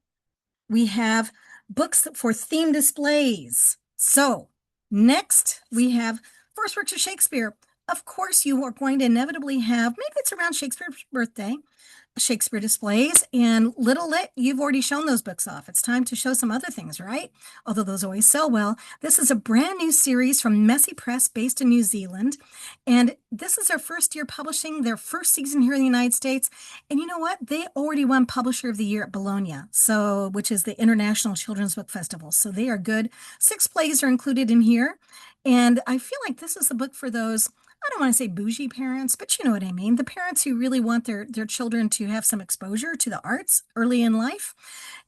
Speaker 6: we have books for theme displays. So next we have First Works of Shakespeare. Of course, you are going to inevitably have, maybe it's around Shakespeare's birthday, Shakespeare displays, and Little Lit, you've already shown those books off. It's time to show some other things, right? Although those always sell well. This is a brand new series from Messy Press based in New Zealand. And this is their first year publishing, their first season here in the United States. And you know what? They already won Publisher of the Year at Bologna, so which is the International Children's Book Festival. So they are good. 6 plays are included in here. And I feel like this is a book for those, I don't want to say bougie parents, but you know what I mean. The parents who really want their children to have some exposure to the arts early in life.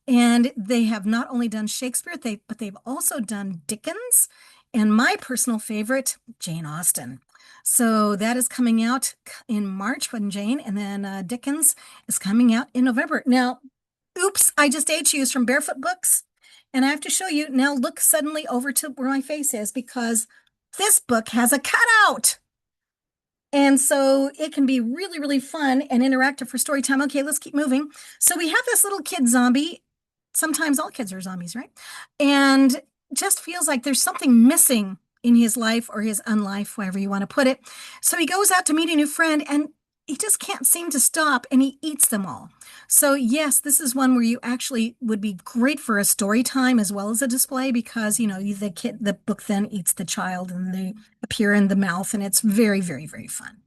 Speaker 6: And they have not only done Shakespeare, but they've also done Dickens and my personal favorite, Jane Austen. So that is coming out in March when Jane, and then Dickens is coming out in November. Now, oops, I just H-used from Barefoot Books. And I have to show you, now look suddenly over to where my face is because this book has a cutout. And so it can be really, really fun and interactive for story time. Okay, let's keep moving. So we have this little kid zombie. Sometimes all kids are zombies, right? And just feels like there's something missing in his life or his unlife, wherever you want to put it. So he goes out to meet a new friend and he just can't seem to stop and he eats them all. So yes, this is one where you actually would be great for a story time as well as a display because, you know, the book then eats the child and they appear in the mouth and it's very, very, very fun.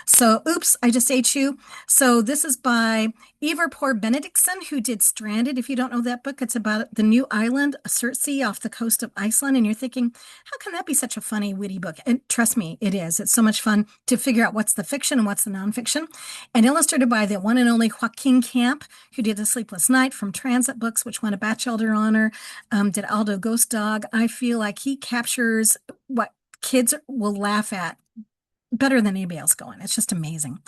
Speaker 6: So, oops, I just ate you. So this is by Ivar Poor Benediktsson, who did Stranded. If you don't know that book, it's about the new island, Surtsey, off the coast of Iceland. And you're thinking, how can that be such a funny, witty book? And trust me, it is. It's so much fun to figure out what's the fiction and what's the nonfiction. And illustrated by the one and only Joaquin Camp, who did The Sleepless Night from Transit Books, which won a Batchelder honor, did Aldo Ghost Dog. I feel like he captures what kids will laugh at better than anybody else going. It's just amazing.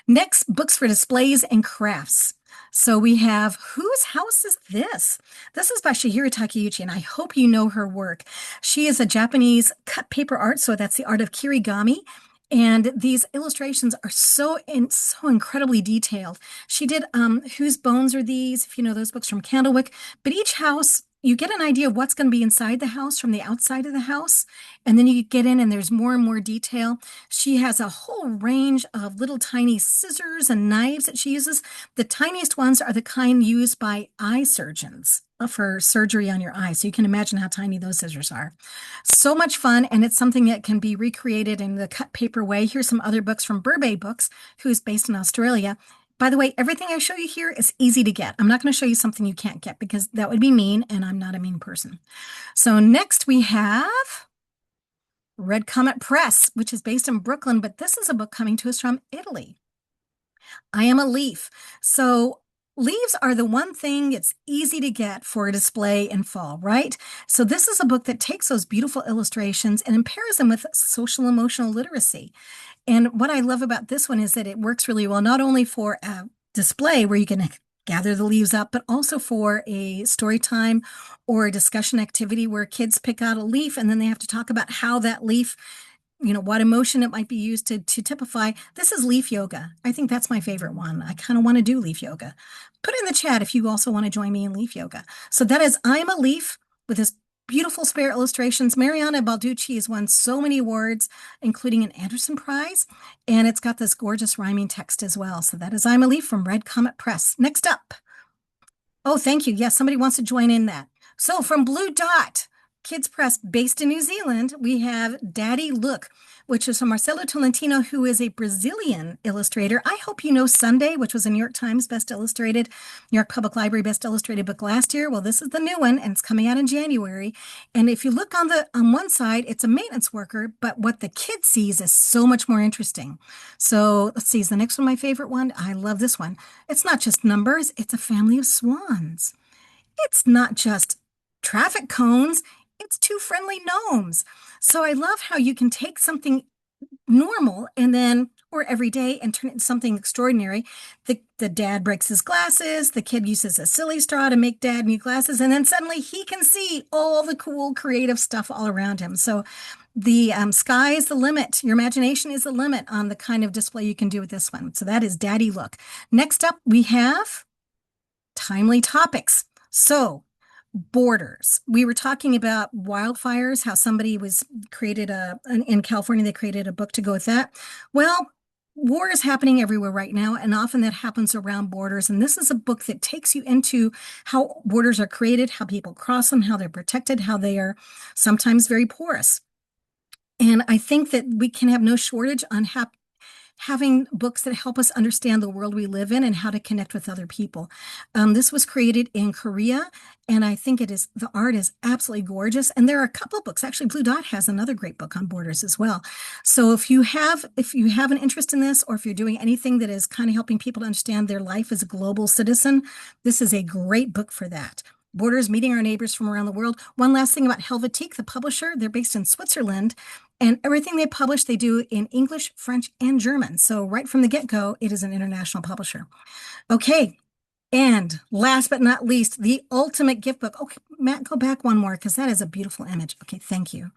Speaker 6: Next, books for displays and crafts. So we have, whose house is this? This is by Shihiro Takeuchi, and I hope you know her work. She is a Japanese cut paper art, so that's the art of kirigami. And these illustrations are so incredibly detailed. She did Whose Bones Are These? If you know those books from Candlewick. But each house, you get an idea of what's going to be inside the house from the outside of the house. And then you get in and there's more and more detail. She has a whole range of little tiny scissors and knives that she uses. The tiniest ones are the kind used by eye surgeons for surgery on your eye. So you can imagine how tiny those scissors are. So much fun. And it's something that can be recreated in the cut paper way. Here's some other books from Burbay Books, who is based in Australia. By the way, everything I show you here is easy to get. I'm not going to show you something you can't get because that would be mean, and I'm not a mean person. So next we have Red Comet Press, which is based in Brooklyn, but this is a book coming to us from Italy. I Am a Leaf. So leaves are the one thing it's easy to get for a display in fall, right? So this is a book that takes those beautiful illustrations and pairs them with social emotional literacy. And what I love about this one is that it works really well, not only for a display where you can gather the leaves up, but also for a story time or a discussion activity where kids pick out a leaf and then they have to talk about how that leaf, you know, what emotion it might be used to typify. This is leaf yoga. I think that's my favorite one. I kind of want to do leaf yoga. Put in the chat if you also want to join me in leaf yoga. So that is I'm a Leaf with this beautiful spare illustrations. Mariana Balducci has won so many awards, including an Anderson Prize, and it's got this gorgeous rhyming text as well. So that is I'm a Leaf from Red Comet Press. Next up. Oh, thank you. Yes, somebody wants to join in that. So from Blue Dot Kids Press, based in New Zealand, we have Daddy Look, which is from Marcelo Tolentino, who is a Brazilian illustrator. I hope you know Sunday, which was a New York Times Best Illustrated, New York Public Library Best Illustrated book last year. Well, this is the new one, and it's coming out in January. And if you look on one side, it's a maintenance worker, but what the kid sees is so much more interesting. So let's see, is the next one my favorite one? I love this one. It's not just numbers, it's a family of swans. It's not just traffic cones, it's two friendly gnomes. So I love how you can take something normal and then, or every day, and turn it into something extraordinary. The dad breaks his glasses, the kid uses a silly straw to make dad new glasses, and then suddenly he can see all the cool creative stuff all around him. So the sky is the limit. Your imagination is the limit on the kind of display you can do with this one. So that is Daddy Look. Next up, we have Timely Topics. So borders. We were talking about wildfires, how somebody in California, they created a book to go with that. Well, war is happening everywhere right now, and often that happens around borders. And this is a book that takes you into how borders are created, how people cross them, how they're protected, how they are sometimes very porous. And I think that we can have no shortage on having books that help us understand the world we live in and how to connect with other people. This was created in Korea, and I think the art is absolutely gorgeous. And there are a couple of books. Actually, Blue Dot has another great book on borders as well. So if you have an interest in this, or if you're doing anything that is kind of helping people to understand their life as a global citizen, this is a great book for that. Borders, meeting our neighbors from around the world. One last thing about Helvetique, the publisher, they're based in Switzerland, and everything they publish, they do in English, French, and German. So right from the get-go, it is an international publisher. Okay, and last but not least, the ultimate gift book. Okay, Matt, go back one more because that is a beautiful image. Okay, thank you.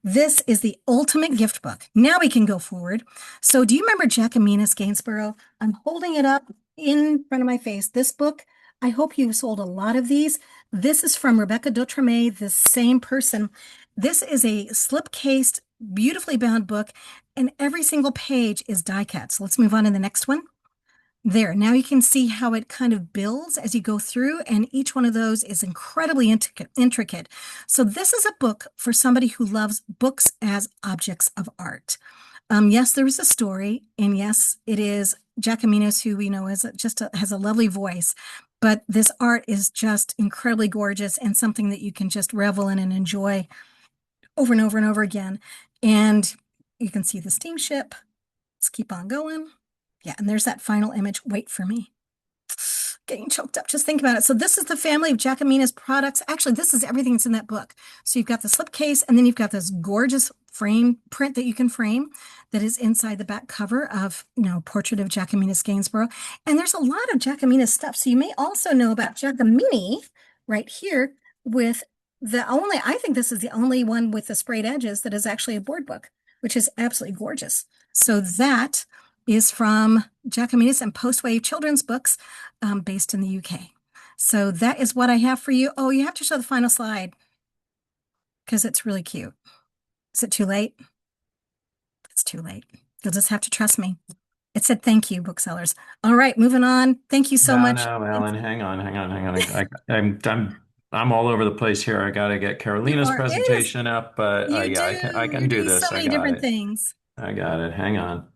Speaker 6: This is the ultimate gift book. Now we can go forward. So do you remember Jacqueminus Gainsborough? I'm holding it up in front of my face. This book, I hope you sold a lot of these. This is from Rebecca Dautremé, the same person. This is a slip-cased, beautifully bound book, and every single page is die cut. So let's move on to the next one. There, now you can see how it kind of builds as you go through, and each one of those is incredibly intricate. So this is a book for somebody who loves books as objects of art. Yes, there is a story, and yes, it is Jacqueminus, who we know has a lovely voice, but this art is just incredibly gorgeous and something that you can just revel in and enjoy over and over and over again. And you can see the steamship. Let's keep on going. Yeah, and there's that final image. Wait for me. Getting choked up. Just think about it. So this is the family of Jacqueminus products. Actually, this is everything that's in that book. So you've got the slipcase, and then you've got this gorgeous frame print that you can frame that is inside the back cover of, Portrait of Jacqueminus Gainsborough. And there's a lot of Jacqueminus stuff. So you may also know about Jacquemini right here with I think this is the only one with the sprayed edges that is actually a board book, which is absolutely gorgeous. So that is from Jacqueminus and Postwave children's books based in the UK. So that is what I have for you. Oh, you have to show the final slide because it's really cute. Is it too late? It's too late. You'll just have to trust me. It said, thank you, booksellers. All right, moving on. Thank you so much.
Speaker 1: No, Ellen, hang on. I'm all over the place here. I got to get Carolina's presentation up, but I can do this.
Speaker 6: So many different things.
Speaker 1: I got it. Hang on.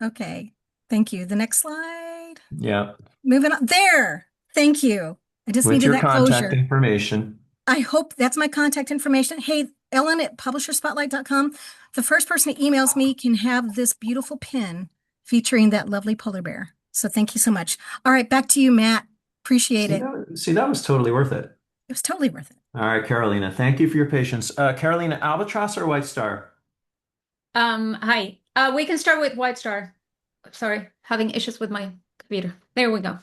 Speaker 6: Okay. Thank you. The next slide.
Speaker 1: Yeah.
Speaker 6: Moving on. There. Thank you. I just
Speaker 1: With
Speaker 6: needed
Speaker 1: your
Speaker 6: that
Speaker 1: contact
Speaker 6: closure.
Speaker 1: information.
Speaker 6: I hope that's my contact information. Hey, Ellen at publisherspotlight.com. The first person who emails me can have this beautiful pin featuring that lovely polar bear. So thank you so much. All right, back to you, Matt. Appreciate it.
Speaker 1: See, that was totally worth it.
Speaker 6: It was totally worth it.
Speaker 1: All right, Carolina, thank you for your patience. Carolina, Albatross or White Star?
Speaker 7: Hi. We can start with White Star. Sorry, having issues with my computer. There we go.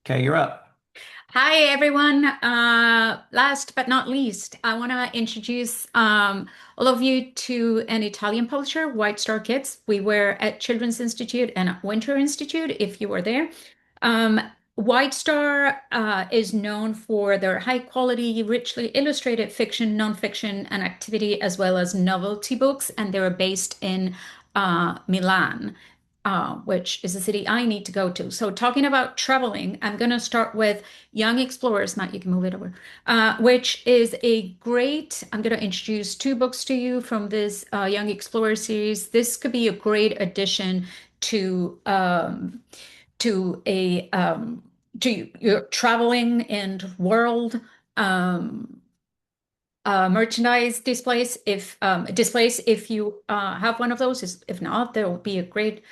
Speaker 1: Okay, you're up.
Speaker 7: Hi, everyone. Last but not least, I want to introduce all of you to an Italian publisher, White Star Kids. We were at Children's Institute and at Winter Institute, if you were there. White Star is known for their high quality, richly illustrated fiction, nonfiction, and activity, as well as novelty books, and they were based in Milan. Which is a city I need to go to. So talking about traveling, I'm going to start with Young Explorers. Matt, you can move it over, which is I'm going to introduce two books to you from this Young Explorer series. This could be a great addition to your traveling and world merchandise displays. If you have one of those, if not, there will be a great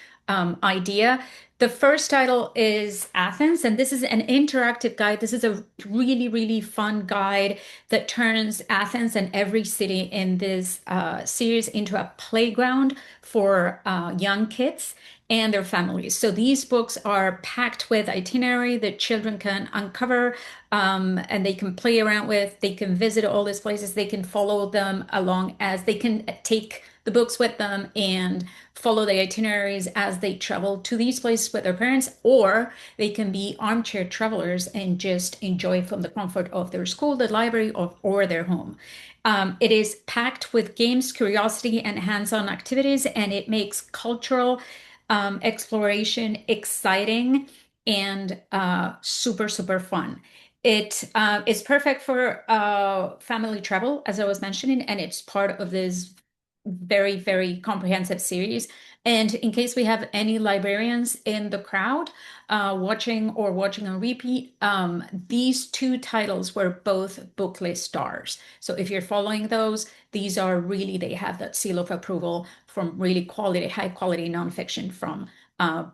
Speaker 7: idea. The first title is Athens, and this is an interactive guide. This is a really, really fun guide that turns Athens and every city in this series into a playground for young kids and their families. So these books are packed with itinerary that children can uncover and they can play around with. They can visit all these places. They can follow them along as they can take the books with them and follow the itineraries as they travel to these places with their parents, or they can be armchair travelers and just enjoy from the comfort of their school, the library, or their home. It is packed with games, curiosity, and hands-on activities, and it makes cultural exploration exciting and super, super fun. It is perfect for family travel, as I was mentioning, and it's part of this very, very comprehensive series. And in case we have any librarians in the crowd watching on repeat, these two titles were both book list stars. So if you're following those, these are really, they have that seal of approval from really quality, high quality nonfiction from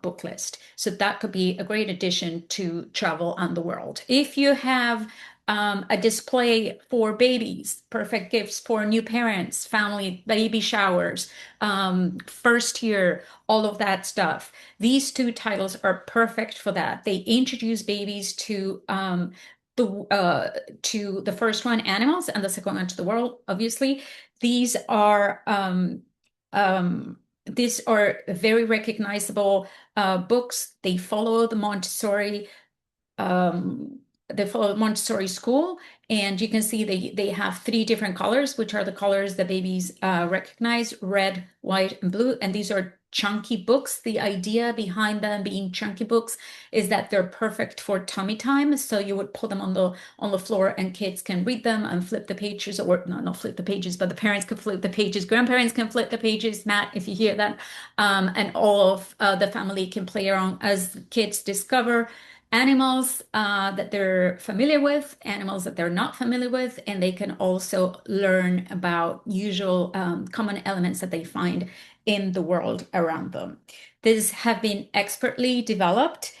Speaker 7: book list. So that could be a great addition to travel and the world. If you have a display for babies, perfect gifts for new parents, family, baby showers, first year, all of that stuff. These two titles are perfect for that. They introduce babies to the first one, animals, and the second one to the world, obviously. These are very recognizable books. They follow Montessori school, and you can see they have three different colors, which are the colors that babies recognize: red, white, and blue. And these are chunky books. The idea behind them being chunky books is that they're perfect for tummy time. So you would put them on the floor, and kids can read them and flip the pages, or no, not flip the pages, but the parents can flip the pages. Grandparents can flip the pages, Matt, if you hear that, and all of the family can play around as kids discover animals that they're familiar with, animals that they're not familiar with, and they can also learn about usual common elements that they find in the world around them. These have been expertly developed.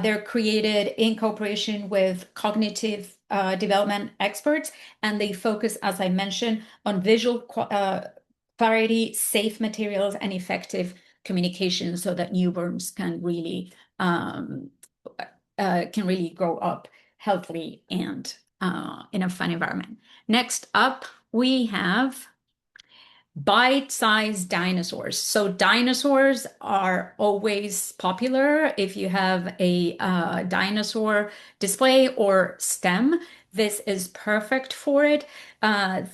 Speaker 7: They're created in cooperation with cognitive development experts, and they focus, as I mentioned, on visual clarity, safe materials, and effective communication so that newborns can really grow up healthily and in a fun environment. Next up, we have bite-sized dinosaurs. So dinosaurs are always popular. If you have a dinosaur display or STEM, this is perfect for it.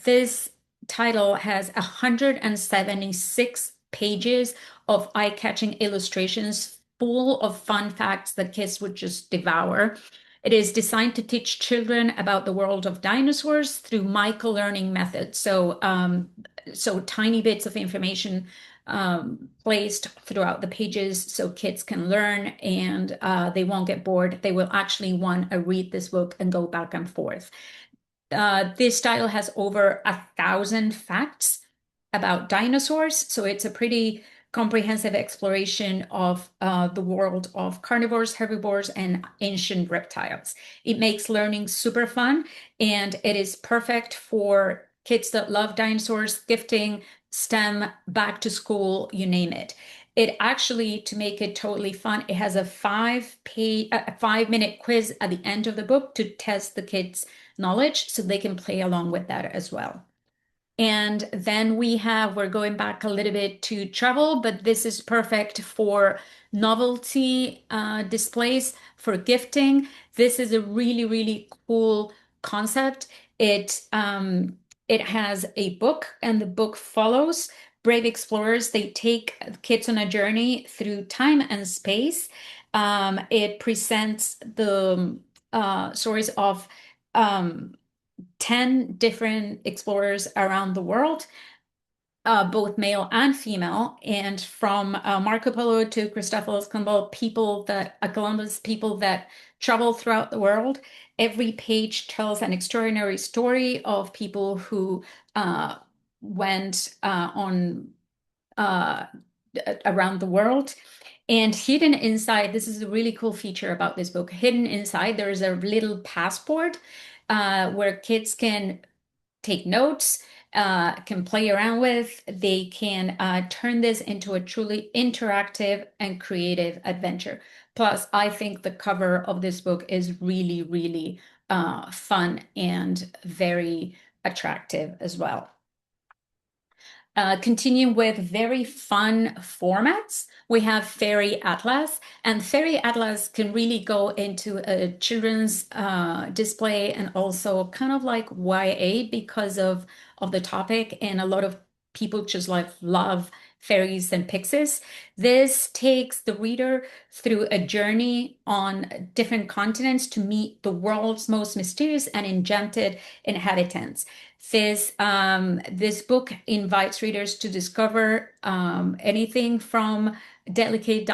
Speaker 7: This title has 176 pages of eye-catching illustrations full of fun facts that kids would just devour. It is designed to teach children about the world of dinosaurs through micro-learning methods. So tiny bits of information placed throughout the pages so kids can learn, and they won't get bored. They will actually want to read this book and go back and forth. This style has over 1,000 facts about dinosaurs, so it's a pretty comprehensive exploration of the world of carnivores, herbivores, and ancient reptiles. It makes learning super fun, and it is perfect for kids that love dinosaurs, gifting, STEM, back to school, you name it. It actually, to make it totally fun, it has a 5-minute quiz at the end of the book to test the kids' knowledge so they can play along with that as well. And then we're going back a little bit to travel, but this is perfect for novelty displays, for gifting. This is a really, really cool concept. It has a book, and the book follows brave explorers. They take kids on a journey through time and space. It presents the stories of 10 different explorers around the world, both male and female, and from Marco Polo to Christopher Columbus, people that travel throughout the world. Every page tells an extraordinary story of people who went on around the world. And hidden inside, this is a really cool feature about this book. Hidden inside, there is a little passport where kids can take notes, can play around with. They can turn this into a truly interactive and creative adventure. Plus, I think the cover of this book is really, really fun and very attractive as well. Continuing with very fun formats, we have Fairy Atlas, and Fairy Atlas can really go into a children's display and also kind of like YA because of of the topic, and a lot of people just like love fairies and pixies. This takes the reader through a journey on different continents to meet the world's most mysterious and enchanted inhabitants. This book invites readers to discover anything from delicate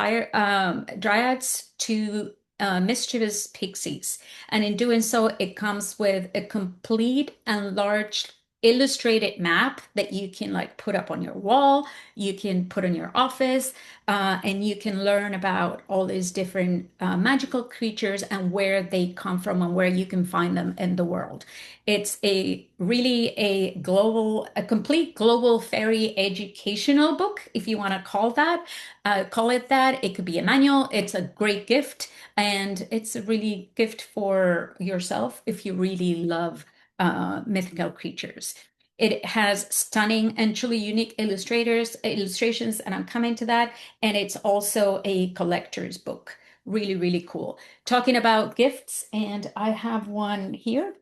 Speaker 7: dryads to mischievous pixies. And in doing so, it comes with a complete and large illustrated map that you can like put up on your wall, you can put in your office, and you can learn about all these different magical creatures and where they come from and where you can find them in the world. It's a complete global fairy educational book, if you want to call it that. It could be a manual. It's a great gift, and it's a really gift for yourself if you really love mythical creatures. It has stunning and truly unique illustrations, and I'm coming to that. And it's also a collector's book. Really, really cool. Talking about gifts, and I have one here.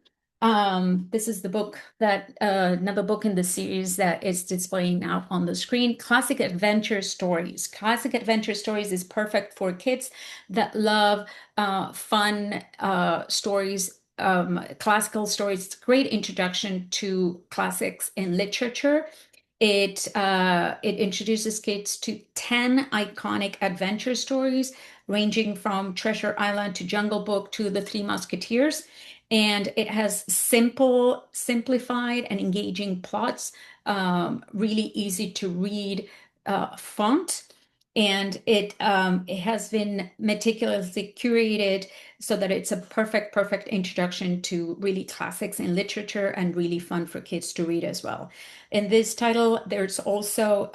Speaker 7: This is the book that another book in the series that is displaying now on the screen. Classic Adventure Stories. Classic Adventure Stories is perfect for kids that love fun stories, classical stories. It's a great introduction to classics in literature. It introduces kids to 10 iconic adventure stories, ranging from Treasure Island to Jungle Book to The Three Musketeers. And it has simplified and engaging plots, really easy to read font. And it has been meticulously curated so that it's a perfect introduction to really classics in literature and really fun for kids to read as well. In this title, it's also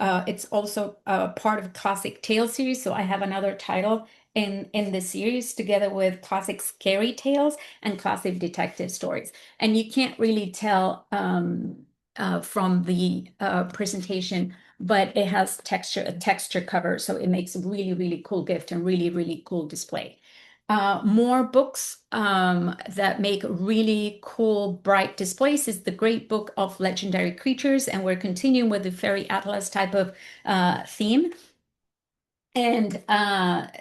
Speaker 7: part of a Classic Tales series. So I have another title in the series together with Classic Scary Tales and Classic Detective Stories. And you can't really tell from the presentation, but it has a texture cover, so it makes a really cool gift and really cool display. More books that make really cool, bright displays is the Great Book of Legendary Creatures, and we're continuing with the Fairy Atlas type of theme. And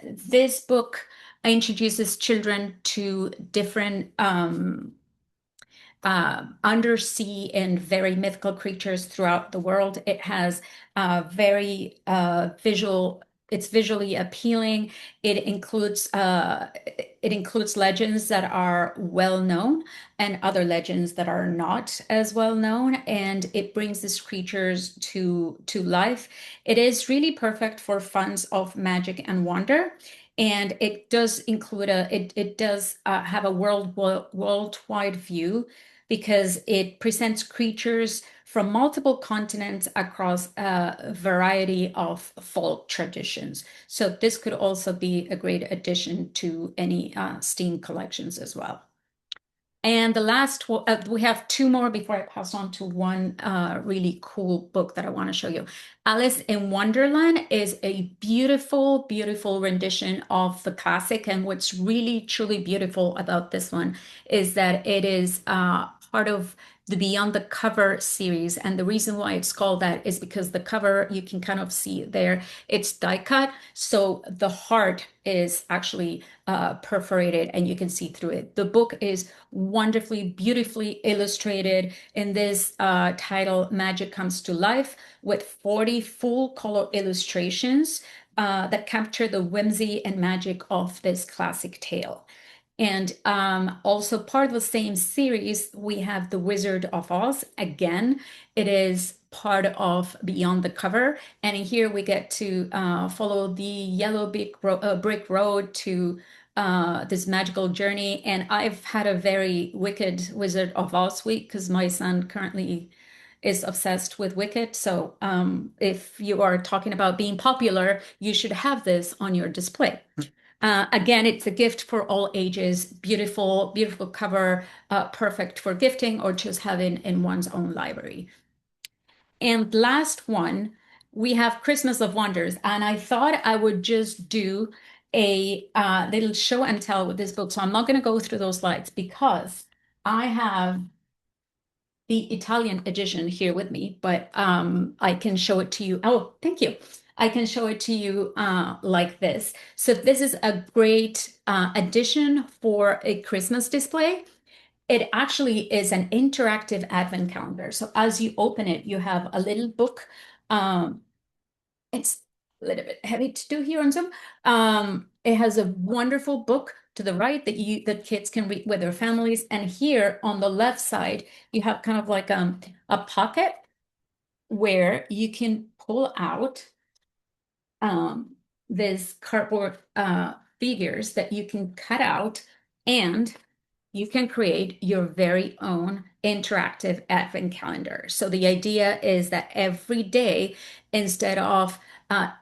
Speaker 7: this book introduces children to different undersea and very mythical creatures throughout the world. It has very visual. It's visually appealing. It includes legends that are well known and other legends that are not as well known, and it brings these creatures to life. It is really perfect for fans of magic and wonder. And it does include it does have a worldwide view, because it presents creatures from multiple continents across a variety of folk traditions. So this could also be a great addition to any STEAM collections as well. And the last, we have two more before I pass on to one really cool book that I want to show you. Alice in Wonderland is a beautiful rendition of the classic. And what's really, truly beautiful about this one is that it is part of the Beyond the Cover series. And the reason why it's called that is because the cover, you can kind of see there, it's die cut. So the heart is actually perforated and you can see through it. The book is wonderfully, beautifully illustrated in this title, Magic Comes to Life, with 40 full color illustrations that capture the whimsy and magic of this classic tale. And also part of the same series, we have The Wizard of Oz. Again, it is part of Beyond the Cover. And here we get to follow the yellow brick road to this magical journey. And I've had a very wicked Wizard of Oz week because my son currently is obsessed with Wicked. So if you are talking about being popular, you should have this on your display. Again, it's a gift for all ages. Beautiful cover, perfect for gifting or just having in one's own library. And last one, we have Christmas of Wonders. And I thought I would just do a little show and tell with this book. So I'm not going to go through those slides because I have the Italian edition here with me, but I can show it to you. Oh, thank you. I can show it to you like this. So this is a great addition for a Christmas display. It actually is an interactive advent calendar. So as you open it, you have a little book. It's a little bit heavy to do here on Zoom. It has a wonderful book to the right that kids can read with their families. And here on the left side, you have kind of like a pocket where you can pull out this cardboard figures that you can cut out, and you can create your very own interactive advent calendar. So the idea is that every day, instead of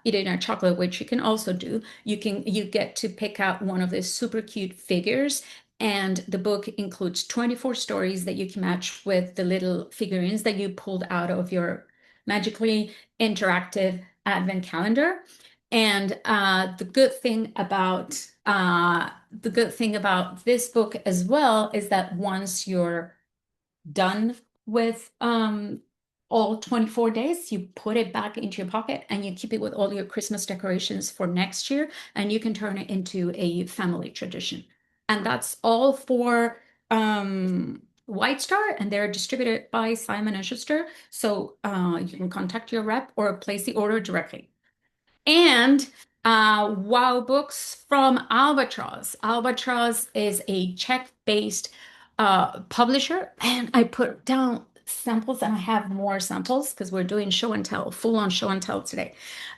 Speaker 7: eating a chocolate, which you can also do, you get to pick out one of these super cute figures. And the book includes 24 stories that you can match with the little figurines that you pulled out of your magically interactive advent calendar. And the good thing about this book as well is that once you're done with all 24 days, you put it back into your pocket and you keep it with all your Christmas decorations for next year, and you can turn it into a family tradition. And that's all for White Star, and they're distributed by Simon & Schuster. So you can contact your rep or place the order directly. And Wow Books from Albatross. Albatross is a Czech-based publisher, and I put down samples, and I have more samples because we're doing show and tell, full-on show and tell today.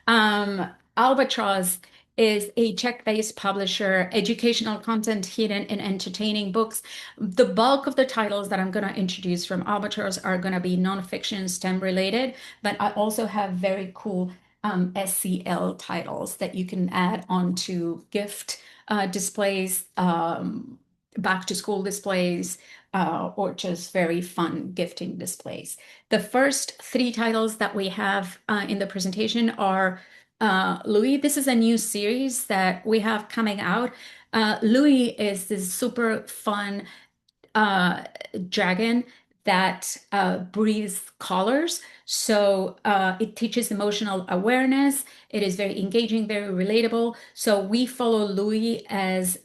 Speaker 7: Albatross is a Czech-based publisher, educational content, hidden and entertaining books. The bulk of the titles that I'm going to introduce from Albatross are going to be nonfiction, STEM related, but I also have very cool SCL titles that you can add onto gift displays, back to school displays, or just very fun gifting displays. The first 3 titles that we have in the presentation are Louis. This is a new series that we have coming out. Louis is this super fun dragon that breathes colors. So it teaches emotional awareness. It is very engaging, very relatable. So we follow Louis as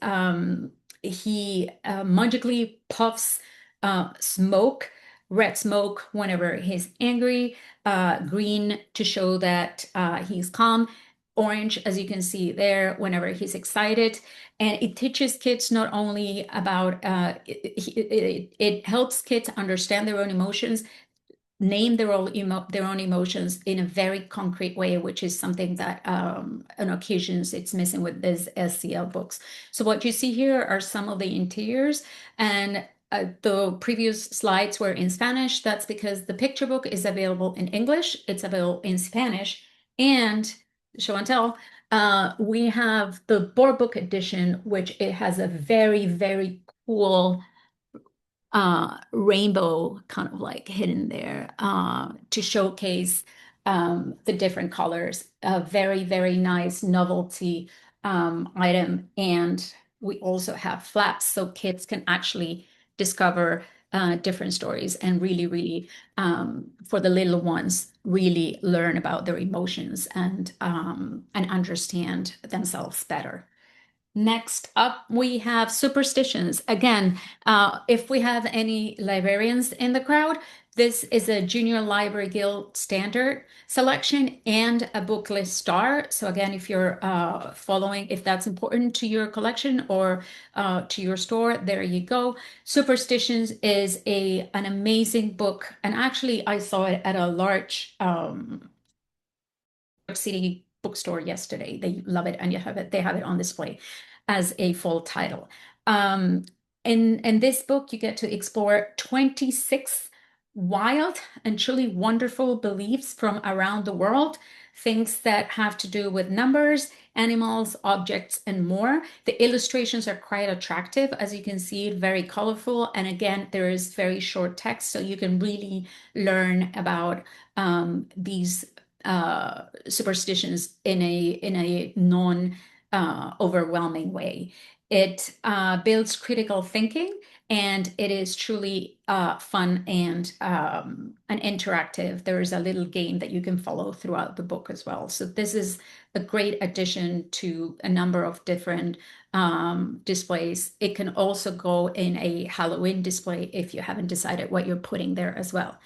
Speaker 7: he magically puffs smoke, red smoke whenever he's angry, green to show that he's calm, orange, as you can see there, whenever he's excited. And it teaches kids not only about, it helps kids understand their own emotions, name their own emotions in a very concrete way, which is something that on occasions it's missing with these SCL books. So what you see here are some of the interiors, and the previous slides were in Spanish. That's because the picture book is available in English, it's available in Spanish, and show and tell, we have the board book edition, which it has a very, very cool rainbow kind of like hidden there to showcase the different colors. A very, very nice novelty item. And we also have flaps so kids can actually discover different stories and really, really, for the little ones, really learn about their emotions and understand themselves better. Next up, we have superstitions. Again, if we have any librarians in the crowd, this is a Junior Library Guild standard selection and a book list star. So again, if you're following, if that's important to your collection or to your store, there you go. Superstitions is an amazing book. And actually, I saw it at a large city bookstore yesterday. They love it, and they have it on display as a full title. In this book, you get to explore 26 wild and truly wonderful beliefs from around the world, things that have to do with numbers, animals, objects, and more. The illustrations are quite attractive, as you can see, very colorful. And again, there is very short text, so you can really learn about these superstitions in a non overwhelming way. It builds critical thinking and it is truly fun and interactive. There is a little game that you can follow throughout the book as well. So this is a great addition to a number of different displays. It can also go in a Halloween display if you haven't decided what you're putting there as well.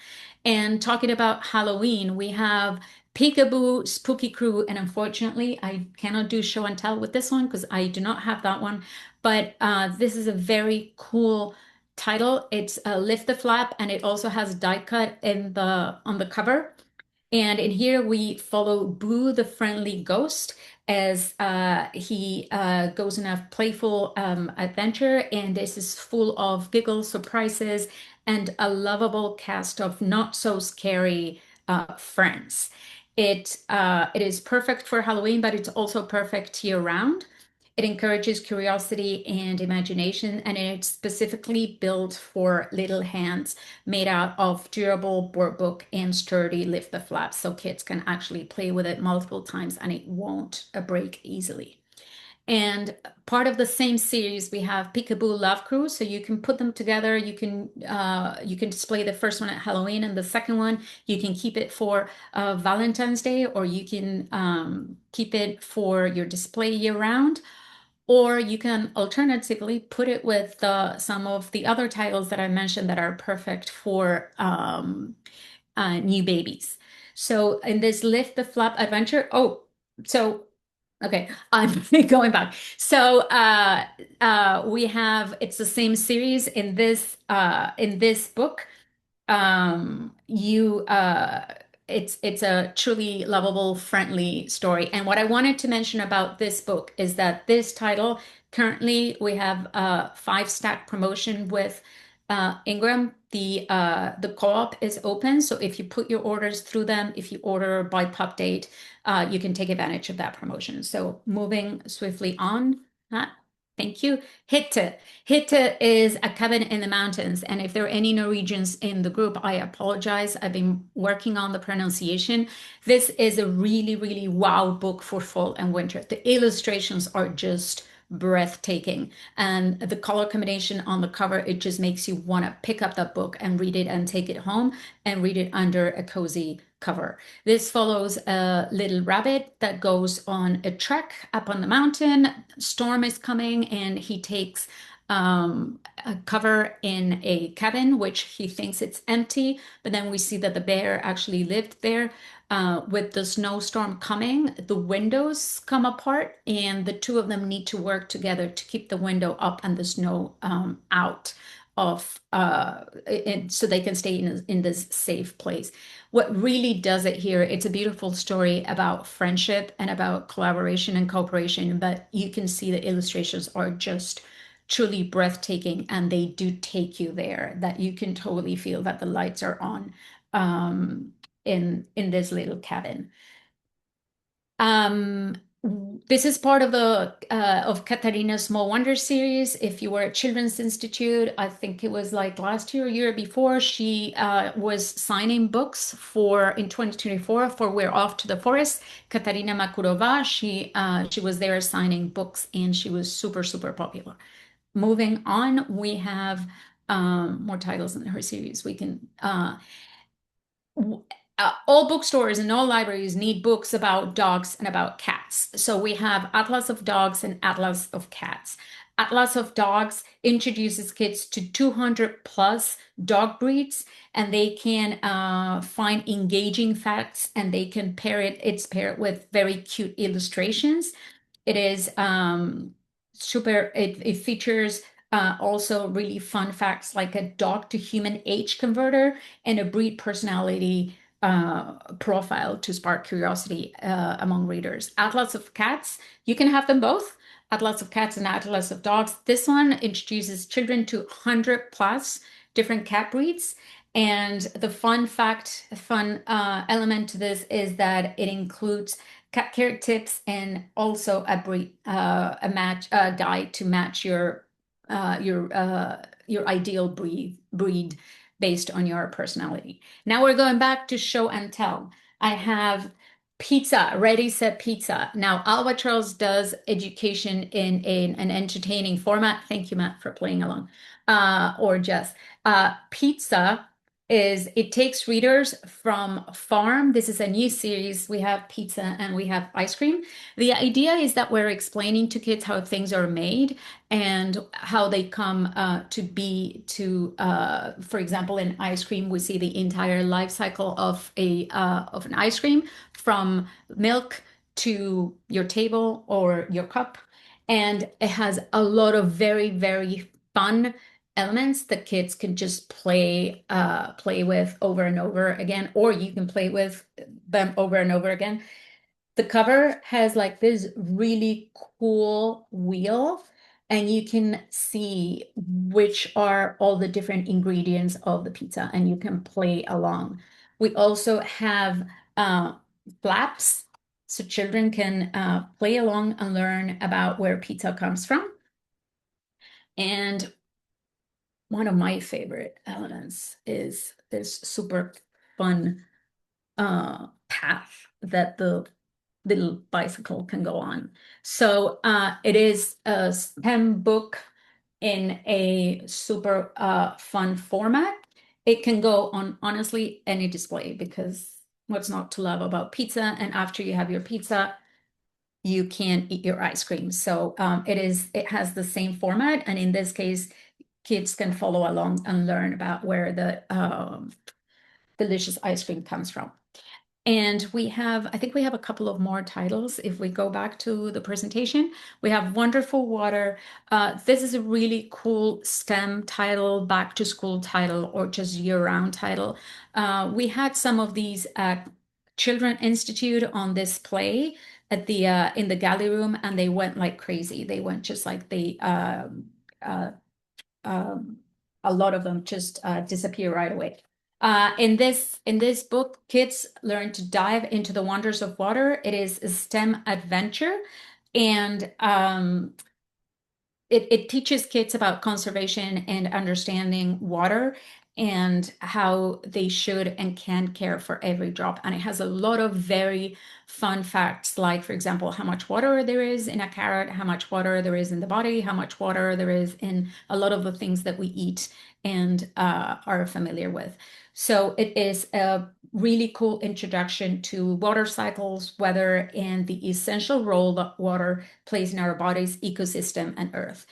Speaker 7: And talking about Halloween, we have Peekaboo, Spooky Crew, and unfortunately, I cannot do show and tell with this one because I do not have that one. But this is a very cool title. It's Lift the Flap, and it also has die cut on the cover. And in here we follow Boo the friendly ghost as he goes on a playful adventure, and this is full of giggles, surprises, and a lovable cast of not so scary friends. It is perfect for Halloween, but it's also perfect year round. It encourages curiosity and imagination, and it's specifically built for little hands made out of durable board book and sturdy lift the flaps, so kids can actually play with it multiple times and it won't break easily. And part of the same series, we have Peekaboo Love Crew. So you can put them together. You can display the first one at Halloween, and the second one you can keep it for Valentine's Day, or you can keep it for your display year round. Or you can alternatively put it with some of the other titles that I mentioned that are perfect for new babies. So in this Lift the Flap adventure, okay, I'm going back. So we have, it's the same series in this book. It's a truly lovable, friendly story. And what I wanted to mention about this book is that this title, currently we have a 5-stack promotion with Ingram. The co-op is open, so if you put your orders through them, if you order by pub date, you can take advantage of that promotion. So moving swiftly on. Thank you. Hitte. Hitte is a cabin in the mountains. And if there are any Norwegians in the group, I apologize. I've been working on the pronunciation. This is a really, really wow book for fall and winter. The illustrations are just breathtaking. And the color combination on the cover, it just makes you want to pick up that book and read it and take it home and read it under a cozy cover. This follows a little rabbit that goes on a trek up on the mountain. Storm is coming, and he takes a cover in a cabin, which he thinks it's empty, but then we see that the bear actually lived there. With the snowstorm coming, the windows come apart, and the two of them need to work together to keep the window up and the snow out of so they can stay in this safe place. What really does it here, it's a beautiful story about friendship and about collaboration and cooperation, but you can see the illustrations are just truly breathtaking, and they do take you there, that you can totally feel that the lights are on in this little cabin. This is part of the of Katarina's Small Wonders series. If you were at Children's Institute, I think it was like last year or year before, she was signing books in 2024 for We're Off to the Forest. Katarina Makurova, she was there signing books, and she was super, super popular. Moving on, we have more titles in her series. We can all bookstores and all libraries need books about dogs and about cats. So we have Atlas of Dogs and Atlas of Cats. Atlas of Dogs introduces kids to 200 plus dog breeds, and they can find engaging facts, and they can it's paired with very cute illustrations. It is super, it features also really fun facts like a dog to human age converter and a breed personality profile to spark curiosity among readers. Atlas of Cats, you can have them both, Atlas of Cats and Atlas of Dogs. This one introduces children to 100 plus different cat breeds. And the fun element to this is that it includes cat care tips and also a guide to match your ideal breed based on your personality. Now we're going back to show and tell. I have pizza, Ready Set Pizza. Now Albatross does education in an entertaining format. Thank you, Matt, for playing along. or Jess. Pizza is it takes readers from farm. This is a new series. We have pizza and we have ice cream. The idea is that we're explaining to kids how things are made and how they come to be to, for example, in ice cream, we see the entire life cycle of an ice cream from milk to your table or your cup. And it has a lot of very, very fun elements that kids can just play with over and over again, or you can play with them over and over again. The cover has like this really cool wheel, and you can see which are all the different ingredients of the pizza, and you can play along. We also have flaps, so children can play along and learn about where pizza comes from. And one of my favorite elements is this super fun path that the little bicycle can go on. So it is a STEM book in a super fun format. It can go on honestly any display, because what's not to love about pizza? And after you have your pizza, you can eat your ice cream. So it has the same format, and in this case, kids can follow along and learn about where the delicious ice cream comes from. And I think we have a couple of more titles. If we go back to the presentation, we have Wonderful Water. This is a really cool STEM title, back to school title, or just year-round title. We had some of these at Children Institute on display at the in the gallery room, and they went like crazy. They went just like a lot of them just disappear right away. In this book, kids learn to dive into the wonders of water. It is a STEM adventure, and it teaches kids about conservation and understanding water and how they should and can care for every drop. And it has a lot of very fun facts, like, for example, how much water there is in a carrot, how much water there is in the body, how much water there is in a lot of the things that we eat and are familiar with. So it is a really cool introduction to water cycles, weather, and the essential role that water plays in our body's ecosystem and Earth.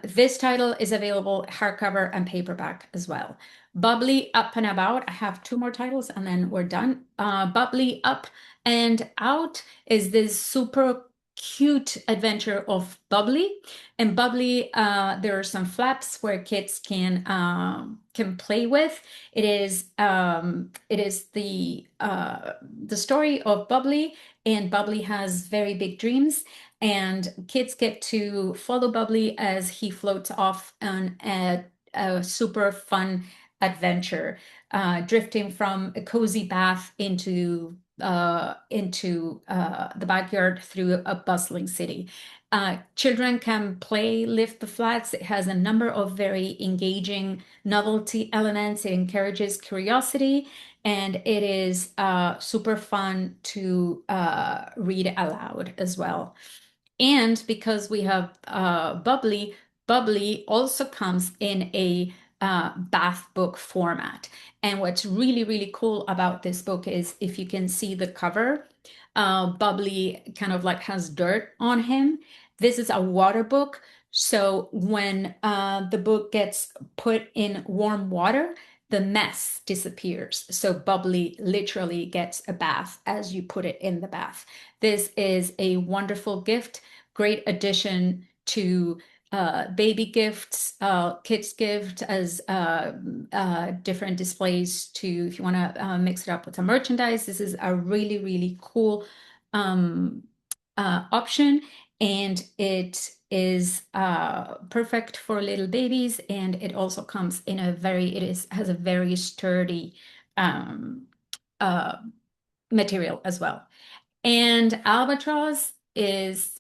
Speaker 7: This title is available hardcover and paperback as well. Bubbly Up and About. I have two more titles and then we're done. Bubbly Up and Out is this super cute adventure of Bubbly. And Bubbly, there are some flaps where kids can play with. It is the story of Bubbly, and Bubbly has very big dreams, and kids get to follow Bubbly as he floats off on a super fun adventure, drifting from a cozy bath into the backyard through a bustling city. Children can play lift the flats. It has a number of very engaging novelty elements. It encourages curiosity, and it is super fun to read aloud as well. And because we have Bubbly, Bubbly also comes in a bath book format. And what's really, really cool about this book is, if you can see the cover, Bubbly kind of like has dirt on him. This is a water book. So when the book gets put in warm water, the mess disappears. So Bubbly literally gets a bath as you put it in the bath. This is a wonderful gift, great addition to baby gifts, kids gift, as different displays to, if you want to mix it up with some merchandise. This is a really, really cool option, and it is perfect for little babies, and it also comes in has a very sturdy material as well. And Albatross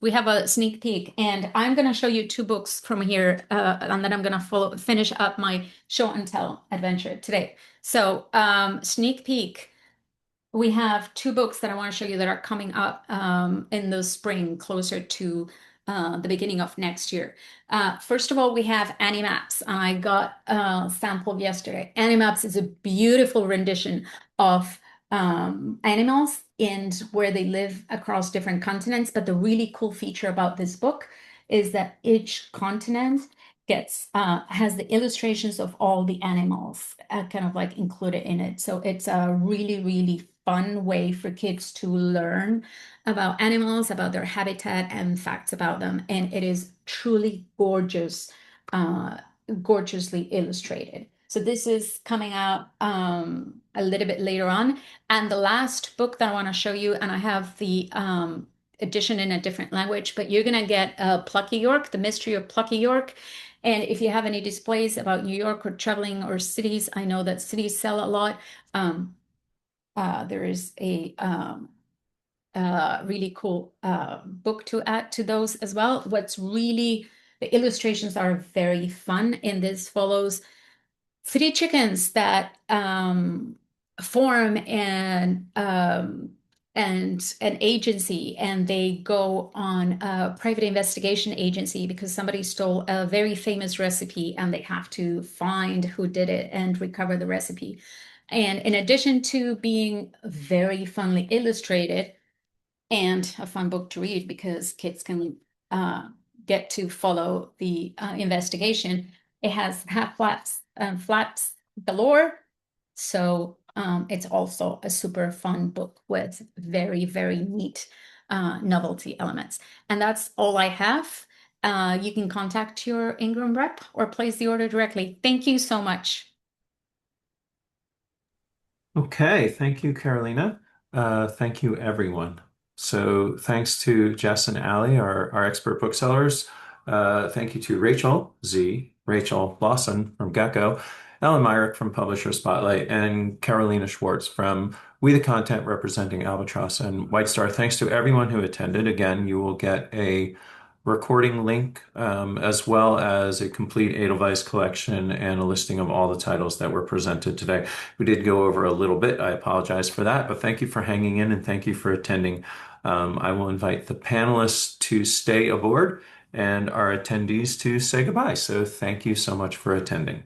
Speaker 7: we have a sneak peek, and I'm going to show you two books from here, and then I'm going to finish up my show and tell adventure today. So sneak peek, we have two books that I want to show you that are coming up in the spring, closer to the beginning of next year. First of all, we have Animaps. I got a sample yesterday. Animaps is a beautiful rendition of animals and where they live across different continents. But the really cool feature about this book is that each continent gets has the illustrations of all the animals kind of like included in it. So it's a really, really fun way for kids to learn about animals, about their habitat, and facts about them. And it is truly gorgeous, gorgeously illustrated. So this is coming out a little bit later on. And the last book that I want to show you, and I have the edition in a different language, but you're going to get Plucky York, The Mystery of Plucky York. And if you have any displays about New York or traveling or cities, I know that cities sell a lot. There is a really cool book to add to those as well. The illustrations are very fun, and this follows city chickens that form an agency, and they go on a private investigation agency because somebody stole a very famous recipe, and they have to find who did it and recover the recipe. And in addition to being very funly illustrated and a fun book to read because kids can get to follow the investigation, it has flaps galore. So it's also a super fun book with very, very neat novelty elements. And that's all I have. You can contact your Ingram rep or place the order directly. Thank you so much.
Speaker 1: Okay, thank you, Carolina. Thank you, everyone. So thanks to Jess and Allie, our expert booksellers. Thank you to Rachel Z, Rachel Lawson from Gecko, Ellen Myrick from Publisher Spotlight, and Carolina Schwartz from We the Content representing Albatross and White Star. Thanks to everyone who attended. Again, you will get a recording link as well as a complete Edelweiss collection and a listing of all the titles that were presented today. We did go over a little bit. I apologize for that, but thank you for hanging in and thank you for attending. I will invite the panelists to stay aboard and our attendees to say goodbye. So thank you so much for attending.